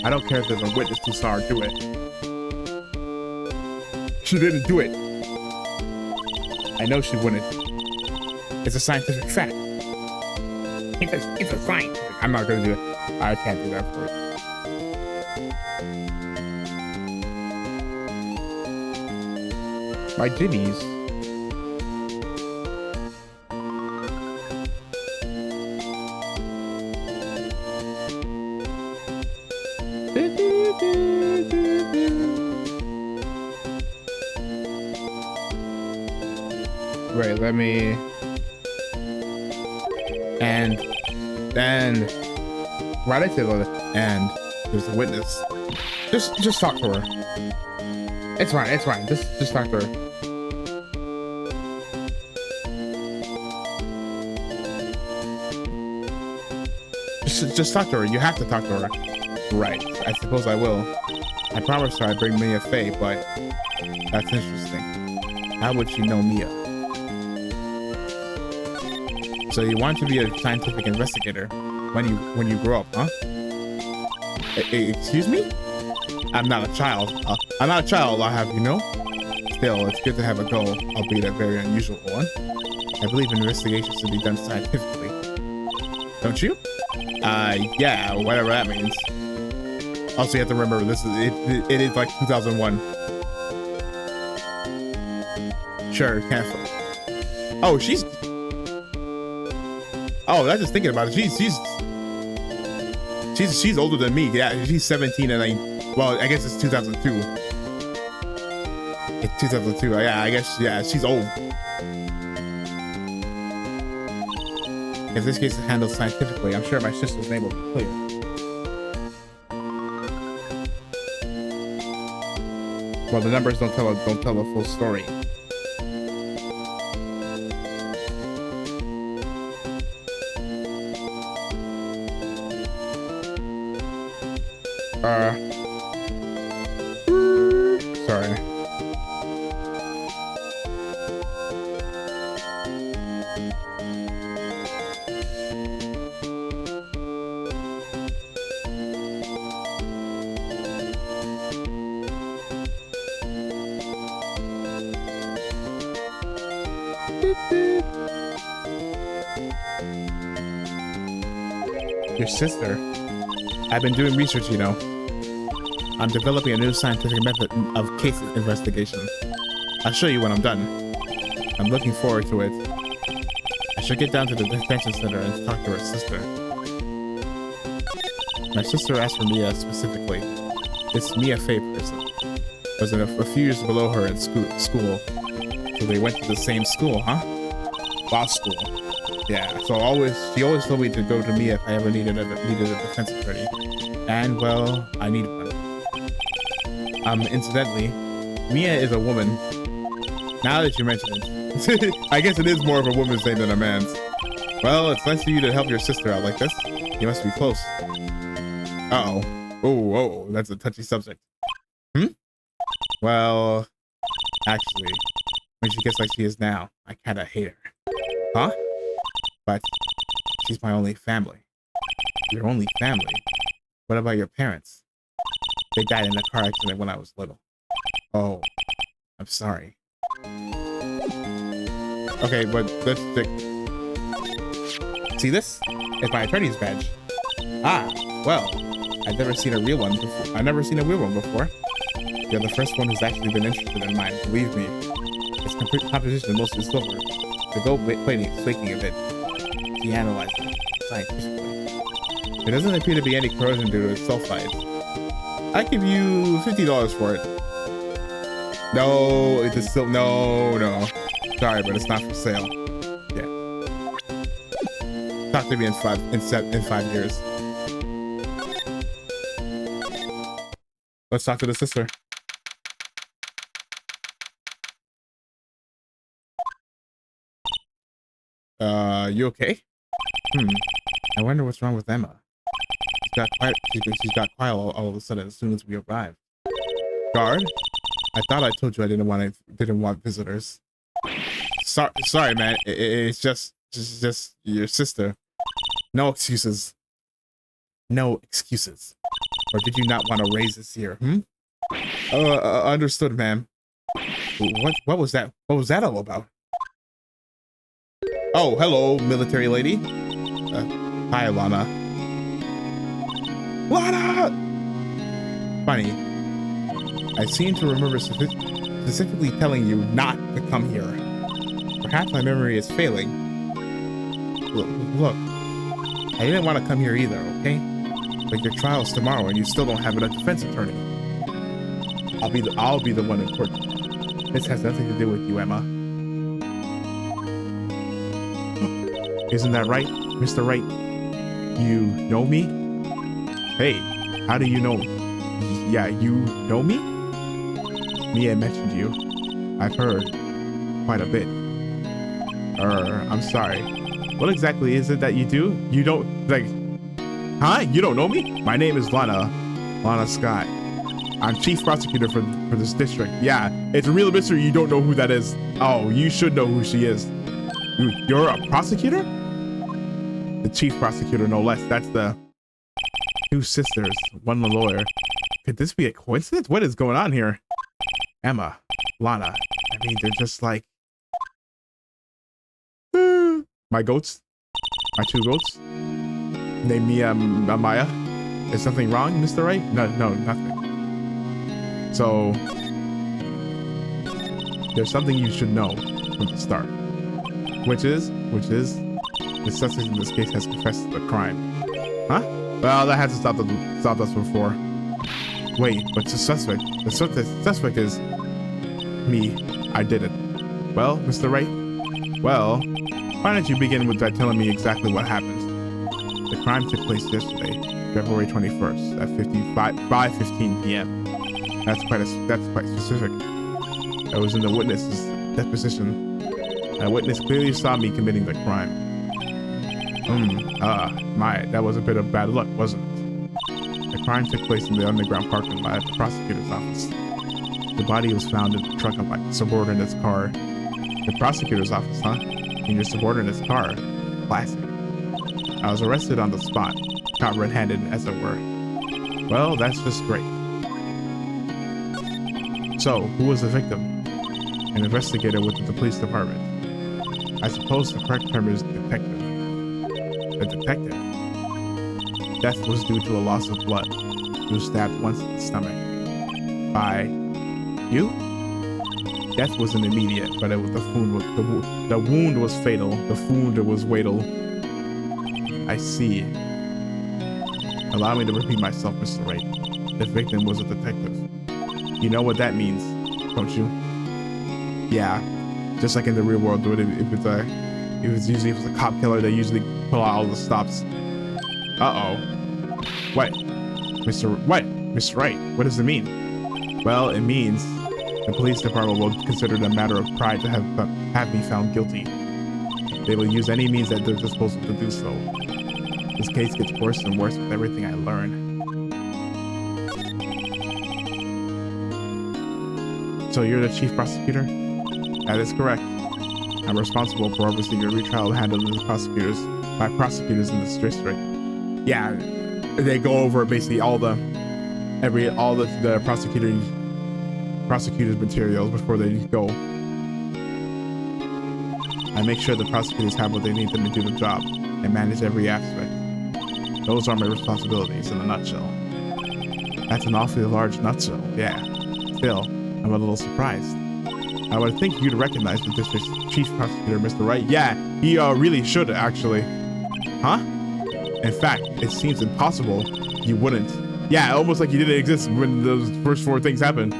S2: I don't care if there's a witness who saw her do it. She didn't do it. I know she wouldn't. It's a scientific fact. It's a scientific. I'm not gonna do it. I can't do that for it. My Jimmy's. Wait, let me. And right, I said and there's a witness. Just talk to her. It's fine. Just talk to her. Just talk to her. You have to talk to her. Right. I suppose I will. I promised her I'd bring Mia Fey, but that's interesting. How would she know Mia? So you want to be a scientific investigator when you grow up, huh? Excuse me? I'm not a child. I'll have you know. Still, it's good to have a goal, albeit a very unusual one. I believe investigations should be done scientifically. Don't you? Yeah, whatever that means. Also, you have to remember, it is like 2001. Sure, cancel. Oh, she's... Oh, that's just thinking about it. She's older than me. Yeah, she's 17 and well, I guess it's 2002. It's 2002. Yeah, I guess, yeah, she's old. If this case is handled scientifically, I'm sure my sister's name will be clear. Well, the numbers don't tell a full story. Sorry. Your sister? I've been doing research, you know. I'm developing a new scientific method of case investigation. I'll show you when I'm done. I'm looking forward to it. I should get down to the detention center and talk to her sister. My sister asked for Mia specifically. This Mia Fey person was a few years below her in school, so they went to the same school, huh? Law school. Yeah. So she always told me to go to Mia if I ever needed a defense attorney. And well, I need one. Incidentally, Mia is a woman. Now that you mention it, I guess it is more of a woman's name than a man's. Well, it's nice of you to help your sister out like this. You must be close. Uh-oh. Oh, that's a touchy subject. Well, actually, when she gets like she is now, I kinda hate her. Huh? But she's my only family. Your only family? What about your parents? They died in a car accident when I was little. Oh, I'm sorry. Okay, but let's stick. See this? It's my attorney's badge. Ah, well, I've never seen a real one before. I've never seen a real one before. You're the first one who's actually been interested in mine. Believe me, its composition is mostly silver. The gold plating is flaking a bit. She analyzed it scientifically. There doesn't appear to be any corrosion due to its sulfides. I give you $50 for it. No, it's still no. Sorry, but it's not for sale. Yeah. Talk to me in 5 years. Let's talk to the sister. You okay? I wonder what's wrong with Emma. She's got quiet all of a sudden as soon as we arrived. Guard? I thought I told you I didn't want visitors. Sorry, man. It's just your sister. No excuses. No excuses. Or did you not want to raise this here? Understood, ma'am. What was that? What was that all about? Oh, hello, military lady. Hi, Lana. Lana! Funny. I seem to remember specifically telling you not to come here. Perhaps my memory is failing. Look, I didn't want to come here either, okay? But your trial's tomorrow and you still don't have a defense attorney. I'll be the one in court. This has nothing to do with you, Emma. Isn't that right, Mr. Wright? You know me? Hey, how do you know me? Yeah, you know me? Mia mentioned you. I've heard quite a bit. I'm sorry. What exactly is it that you do? You don't, like, huh? You don't know me? My name is Lana Scott. I'm chief prosecutor for this district. Yeah, it's a real mystery you don't know who that is. Oh, you should know who she is. You're a prosecutor? The chief prosecutor, no less. That's the two sisters, one the lawyer. Could this be a coincidence? What is going on here? Emma, Lana, I mean, they're just like my goats, my two goats. Name me Maya. Is something wrong, Mr. Wright? No, nothing. So there's something you should know from the start, which is the suspect in this case has confessed to the crime. Huh? Well, that hasn't stopped us before. Wait, but the suspect is me. I did it. Well, Mr. Wright, well, Why don't you begin with that telling me exactly what happened? The crime took place yesterday, February 21st at 5:15 p.m. That's quite specific. I was in the witness's deposition. A witness clearly saw me committing the crime. That was a bit of bad luck, wasn't it? The crime took place in the underground parking lot at the prosecutor's office. The body was found in the trunk of my subordinate's car. The prosecutor's office, huh? In your subordinate's car. Classic. I was arrested on the spot, caught red-handed, as it were. Well, that's just great. So, who was the victim? An investigator with the police department. I suppose the correct term is detective. A detective? Death was due to a loss of blood. He was stabbed once in the stomach. By you? Death wasn't immediate, but the wound was fatal. The wound was fatal. I see. Allow me to repeat myself, Mr. Wright. The victim was a detective. You know what that means, don't you? Yeah, just like in the real world, if it's a cop killer, they usually pull out all the stops. Uh-oh. What? Mr. Wright, what does it mean? Well, it means the police department will consider it a matter of pride to have me found guilty. They will use any means at their disposal to do so. This case gets worse and worse with everything I learn. So you're the chief prosecutor? That is correct. I'm responsible for overseeing your retrial handled by prosecutors in this district. Yeah, they go over basically all the prosecutor's materials before they go. I make sure the prosecutors have what they need them to do the job and manage every aspect. Those are my responsibilities in a nutshell. That's an awfully large nutshell, yeah. Still, I'm a little surprised. I would think you'd recognize the district's chief prosecutor, Mr. Wright. Yeah, he really should, actually. Huh? In fact, it seems impossible you wouldn't. Yeah, almost like you didn't exist when those first four things happened.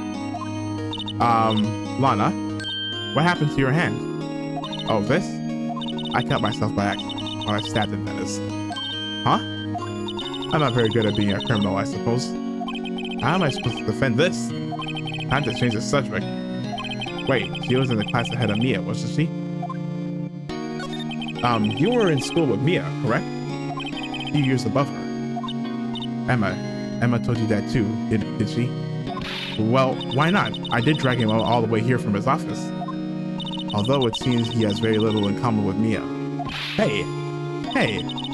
S2: Lana, what happened to your hand? Oh, this? I cut myself by accident, or I stabbed him, that is. Huh? I'm not very good at being a criminal, I suppose. How am I supposed to defend this? Time to change the subject. Wait, she was in the class ahead of Mia, wasn't she? You were in school with Mia, correct? A few years above her. Emma told you that too, did she? Well, why not? I did drag him all the way here from his office. Although it seems he has very little in common with Mia. Hey,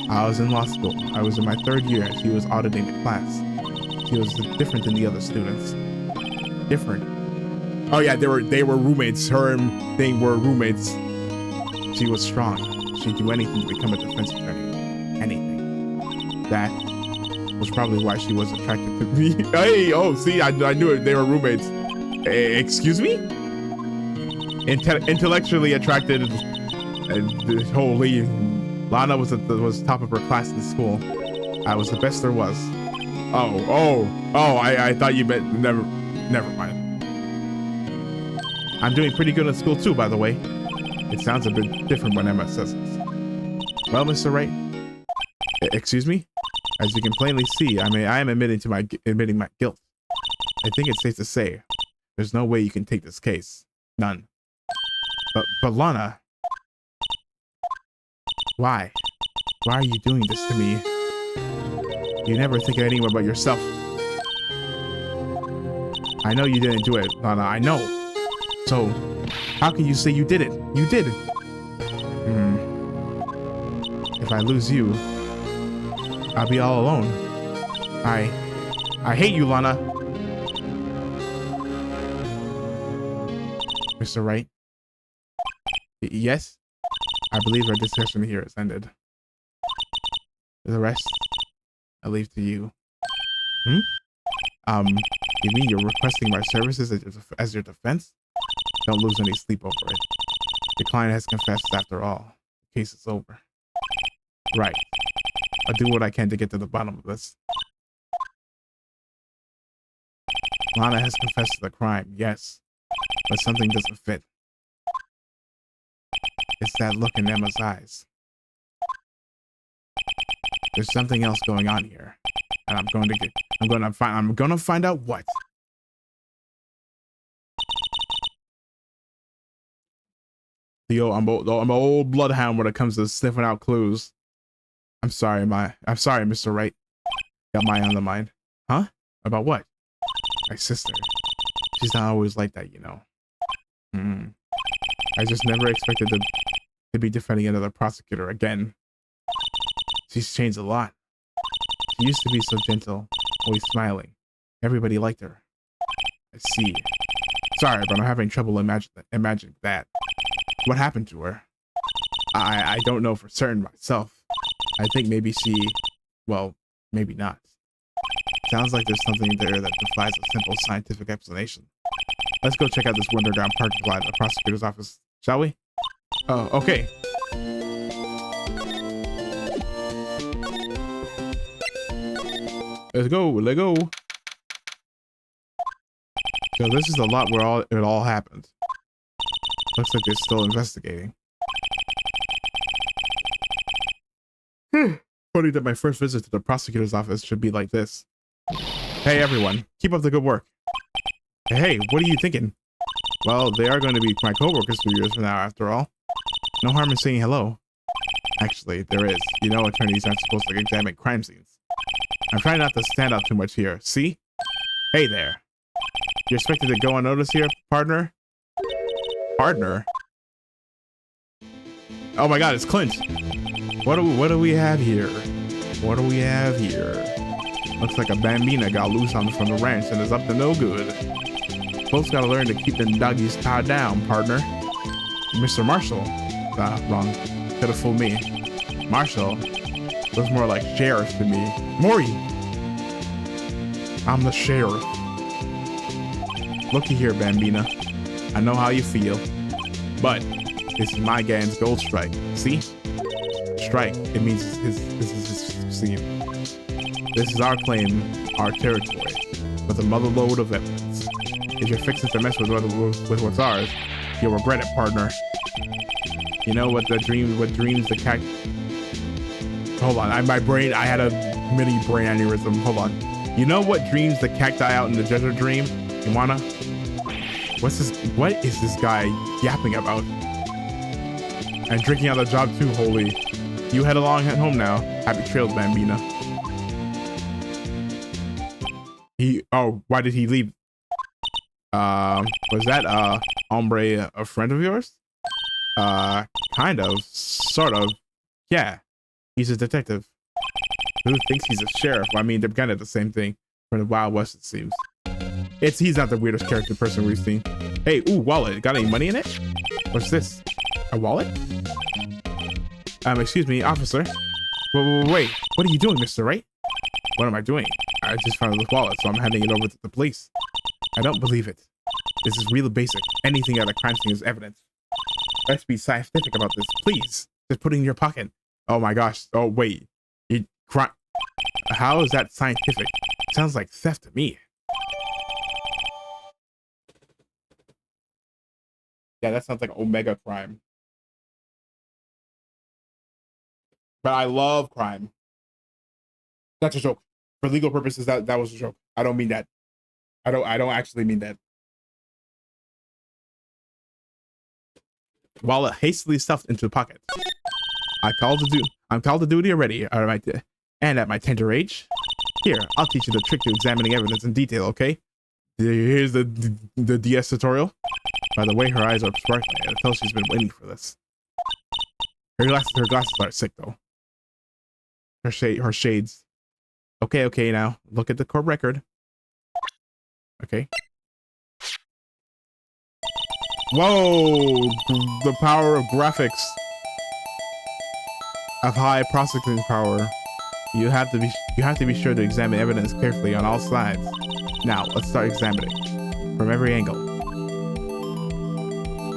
S2: I was in law school. I was in my 3rd year and she was auditing the class. She was different than the other students. Different. Oh yeah, they were roommates. Her and they were roommates. She was strong. She'd do anything to become a defense attorney. Anything. That was probably why she was attracted to me. Hey, oh, see, I knew it. They were roommates. Excuse me? Intellectually attracted. And holy, Lana was top of her class in school. I was the best there was. I thought you meant never mind. I'm doing pretty good in school too, by the way. It sounds a bit different when Emma says it. Well, Mr. Wright, excuse me? As you can plainly see, I am admitting my guilt. I think it's safe to say there's no way you can take this case. None. But Lana, why? Why are you doing this to me? You never think of anyone but yourself. I know you didn't do it, Lana. I know. So, how can you say you did it? You did. If I lose you, I'll be all alone. I hate you, Lana. Mr. Wright? Yes? I believe our discussion here is ended. The rest, I leave to you. You mean you're requesting my services as your defense? Don't lose any sleep over it. The client has confessed after all. The case is over. Right. I'll do what I can to get to the bottom of this. Lana has confessed to the crime, yes. But something doesn't fit. It's that look in Emma's eyes. There's something else going on here, and I'm gonna find out what. I'm an old bloodhound when it comes to sniffing out clues. I'm sorry, Mr. Wright. Got my on the mind. Huh? About what? My sister. She's not always like that, you know. I just never expected to be defending another prosecutor again. She's changed a lot. She used to be so gentle, always smiling. Everybody liked her. I see. Sorry, but I'm having trouble imagining that. What happened to her? I don't know for certain myself. I think maybe well, maybe not. Sounds like there's something there that defies a simple scientific explanation. Let's go check out this underground parking lot at the prosecutor's office, shall we? Oh, okay. Let's go. So this is the lot where it all happened. Looks like they're still investigating. Funny that my first visit to the prosecutor's office should be like this. Hey everyone, keep up the good work. Hey, what are you thinking? Well, they are going to be my co-workers 2 years from now after all. No harm in saying hello. Actually, there is. You know, attorneys aren't supposed to examine crime scenes. I'm trying not to stand out too much here. See? Hey there. You're expected to go unnoticed here, partner? Partner? Oh my god, it's Clint. What do we have here? What do we have here? Looks like a bambina got loose from the ranch and is up to no good. Folks gotta learn to keep them doggies tied down, partner. Mr. Marshall. Wrong. Could've fooled me. Marshall looks more like sheriff to me. Maury! I'm the sheriff. Looky here, bambina. I know how you feel, but this is my gang's gold strike. See? Strike. It means this is his scene. This is our claim, our territory, with a mother load of evidence. If you're fixing to mess with what's ours, you'll regret it, partner. You know what dreams the cat. Hold on, I had a mini brain aneurysm. Hold on. You know what dreams the cacti out in the desert dream? You wanna? What is this guy yapping about? And drinking out of the job too, holy. You head home now. Happy trails, bambina. Why did he leave? Was that hombre a friend of yours? Kind of, sort of. Yeah, he's a detective. Who thinks he's a sheriff? I mean, they're kind of the same thing. From the Wild West, it seems. He's not the weirdest character person we've seen. Hey, ooh, wallet. Got any money in it? What's this? A wallet? Excuse me, officer. Wait. What are you doing, Mr. Wright? What am I doing? I just found this wallet, so I'm handing it over to the police. I don't believe it. This is really basic. Anything at a crime scene is evidence. Let's be scientific about this, please. Just put it in your pocket. Oh my gosh. Oh, wait. How is that scientific? Sounds like theft to me. Yeah, that sounds like omega crime. But I love crime. That's a joke. For legal purposes, that was a joke. I don't mean that. I don't actually mean that. Wallet hastily stuffed into the pocket. I'm called to duty already. And at my tender age. Here, I'll teach you the trick to examining evidence in detail, okay? Here's the DS tutorial. By the way, her eyes are sparkling. I can tell she's been waiting for this. Her glasses are sick though. Her shades. Okay, now look at the court record. Okay. Whoa! The power of graphics. Of high processing power. You have to be sure to examine evidence carefully on all sides. Now, let's start examining from every angle.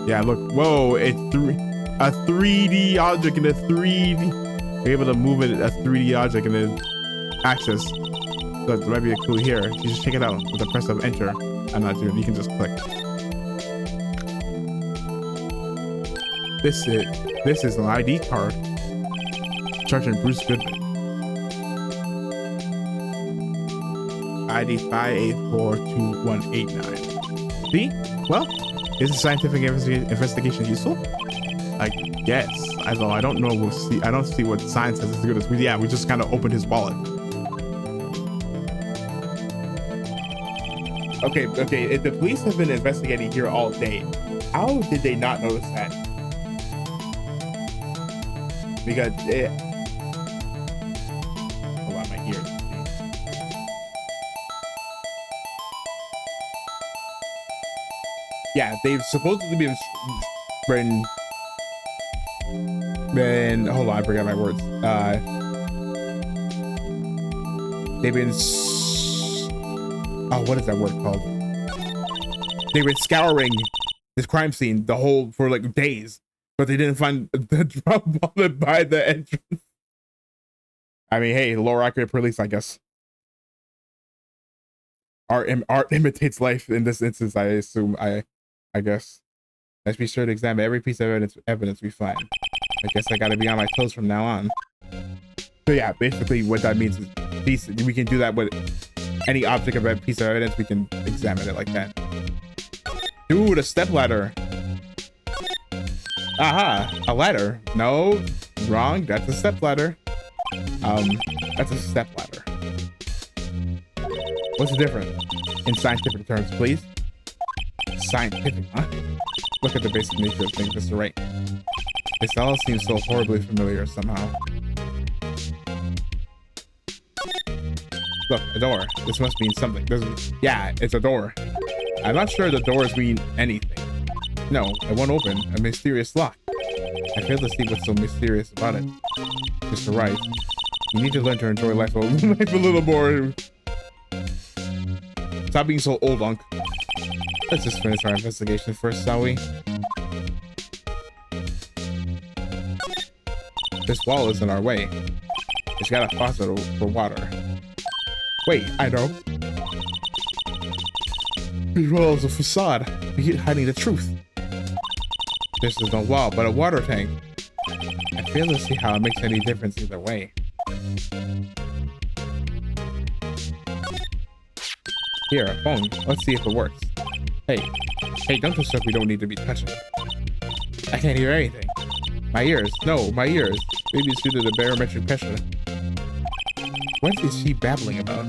S2: Yeah, look. Whoa, it's a 3D object in a 3D. You're able to move it a 3D object in the axis. So there might be a clue here. You just check it out with the press of enter. I'm not doing. You can just click. This is an ID card. Sergeant Bruce Goodman. ID 5842189. See? Well, is the scientific investigation useful? I guess. Although I don't know. We'll see. I don't see what science has as good as we. Yeah, we just kind of opened his wallet. Okay. If the police have been investigating here all day, how did they not notice that? Because it. Hold on, my ears. Yeah, they've supposedly been hold on, I forgot my words. They've been what is that word called? They've been scouring this crime scene for like days, but they didn't find the drop bullet by the entrance. I mean, hey, lower accurate police, I guess. Art imitates life in this instance, I assume. I guess. Let's be sure to examine every piece of evidence we find. I guess I gotta be on my toes from now on. So yeah, basically what that means is we can do that with any object of a piece of evidence. We can examine it like that. Dude, a step ladder. Aha, a ladder. No, wrong. That's a step ladder. That's a step ladder. What's the difference in scientific terms, please? Scientific, huh? Look at the basic nature of things, Mr. Wright. This all seems so horribly familiar somehow. Look, a door. This must mean something. Yeah, it's a door. I'm not sure the doors mean anything. No, it won't open. A mysterious lock. I fail to see what's so mysterious about it. Mr. Wright, you need to learn to enjoy life a little more. Stop being so old, Unc. Let's just finish our investigation first, shall we? This wall is in our way. It's got a faucet for water. Wait, I know. This wall is a facade. We're hiding the truth. This is no wall, but a water tank. I fail to see how it makes any difference either way. Here, a phone. Let's see if it works. Hey, don't do stuff we don't need to be touching. I can't hear anything. My ears. No, my ears. Maybe it's due to the barometric pressure. What is she babbling about?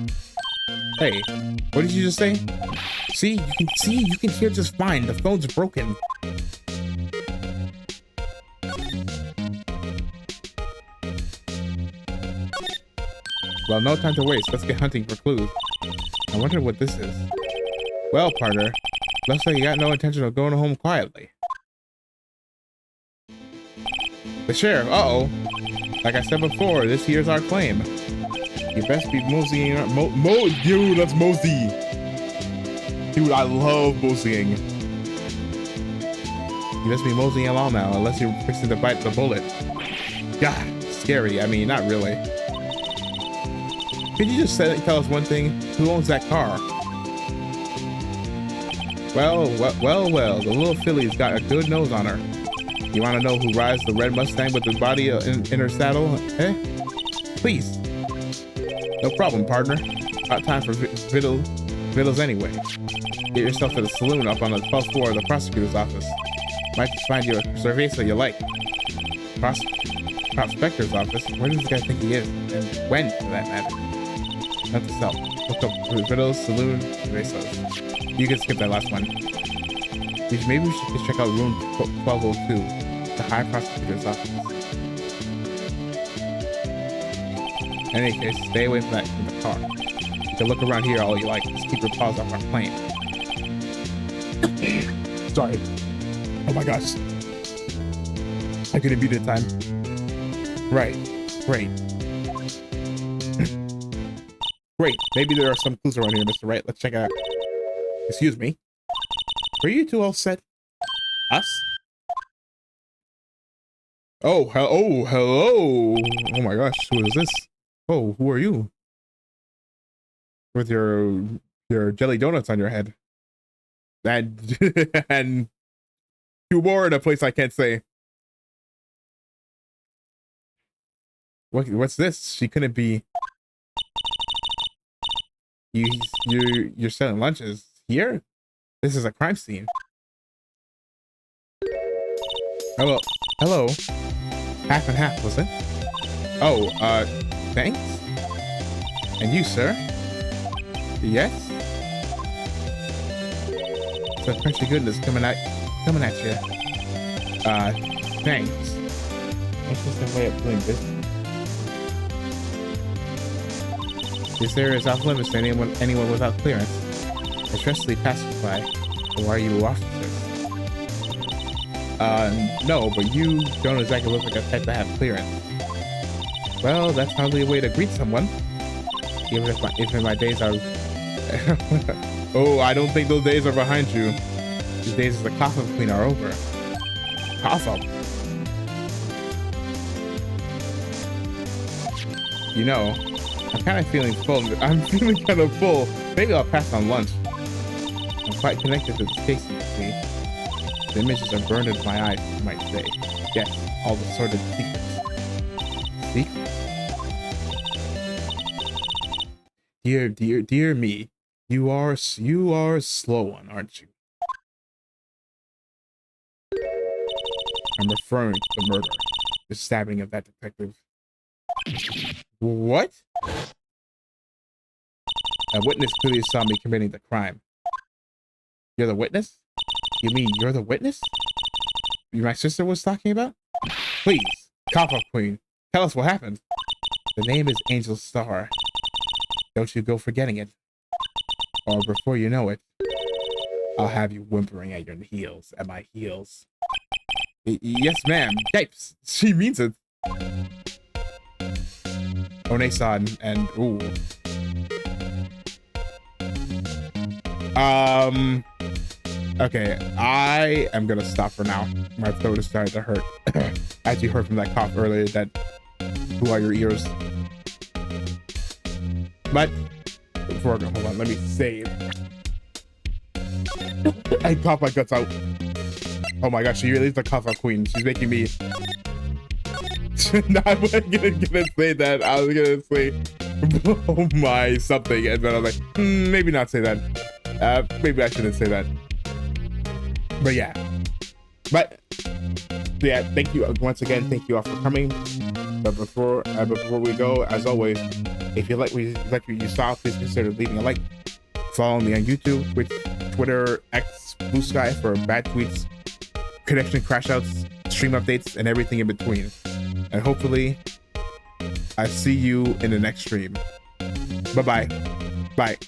S2: Hey, what did you just say? See, you can hear just fine. The phone's broken. Well, no time to waste. Let's get hunting for clues. I wonder what this is. Well, partner, looks like you got no intention of going home quietly. The sheriff, uh-oh. Like I said before, this here's our claim. You best be moseying. Dude, that's mosey. Dude, I love moseying. You best be moseying along now, unless you're fixing to bite the bullet. God, scary. I mean, not really. Could you just tell us one thing? Who owns that car? Well, the little filly's got a good nose on her. You want to know who rides the red Mustang with the body in her saddle? Eh? Please. No problem, partner. About time for vittles anyway. Get yourself to the saloon up on the 12th floor of the prosecutor's office. Might just find you a cerveza you like. Prospector's office? Where does this guy think he is? And when, for that matter? Not to sell. Look up vittles, saloon, cervezas. You can skip that last one. Maybe we should just check out room 1202, the High Prosecutor's office. In any case, stay away from the car. You can look around here all you like. Just keep your paws off our plane. Sorry. Oh my gosh. I couldn't beat it time. Right. Great. Great. Maybe there are some clues around here, Mr. Wright. Let's check it out. Excuse me. Were you two all set? Us? Oh, hello. Oh my gosh, who is this? Oh, who are you? With your jelly donuts on your head. And two more in a place I can't say. What's this? She couldn't be. You're selling lunches here? This is a crime scene. Hello. Half and half, was it? Oh, thanks. And you, sir? Yes? So crunchy goodness coming at you. Thanks. Interesting way of doing business. This area is off limits to anyone without clearance. Especially passersby. Or are you officers? No, but you don't exactly look like a type to have clearance. Well, that's hardly a way to greet someone. Even if my days are... Oh, I don't think those days are behind you. These days as the coffin queen are over. Coffin? You know, I'm kind of feeling full. Maybe I'll pass on lunch. I'm quite connected to this case, you see. The images are burned into my eyes, you might say. Yes, all the sordid secrets. Secrets? Dear me. You are a slow one, aren't you? I'm referring to the murder. The stabbing of that detective. What? A witness clearly saw me committing the crime. You're the witness? You mean you're the witness? My sister was talking about? Please, Cop-Up Queen, tell us what happened. The name is Angel Star. Don't you go forgetting it. Or before you know it, I'll have you whimpering at your heels, at my heels. Yes, ma'am. Yipes, she means it. One and ooh. Okay, I am gonna stop for now. My throat is starting to hurt. As you heard from that cough earlier, that blew out your ears. But before I go, hold on, let me save. I cough my guts out. Oh my gosh, she really is the cough-up queen. She's making me. No, I wasn't gonna say that. I was gonna say, oh my something, and then I was like, maybe not say that. Maybe I shouldn't say that. But yeah. Yeah, thank you once again. Thank you all for coming. But before we go, as always, if you like what you saw, please consider leaving a like. Follow me on YouTube, Twitch, Twitter, X, Blue Sky for bad tweets, connection crashouts, stream updates, and everything in between. And hopefully, I see you in the next stream. Bye-bye. Bye.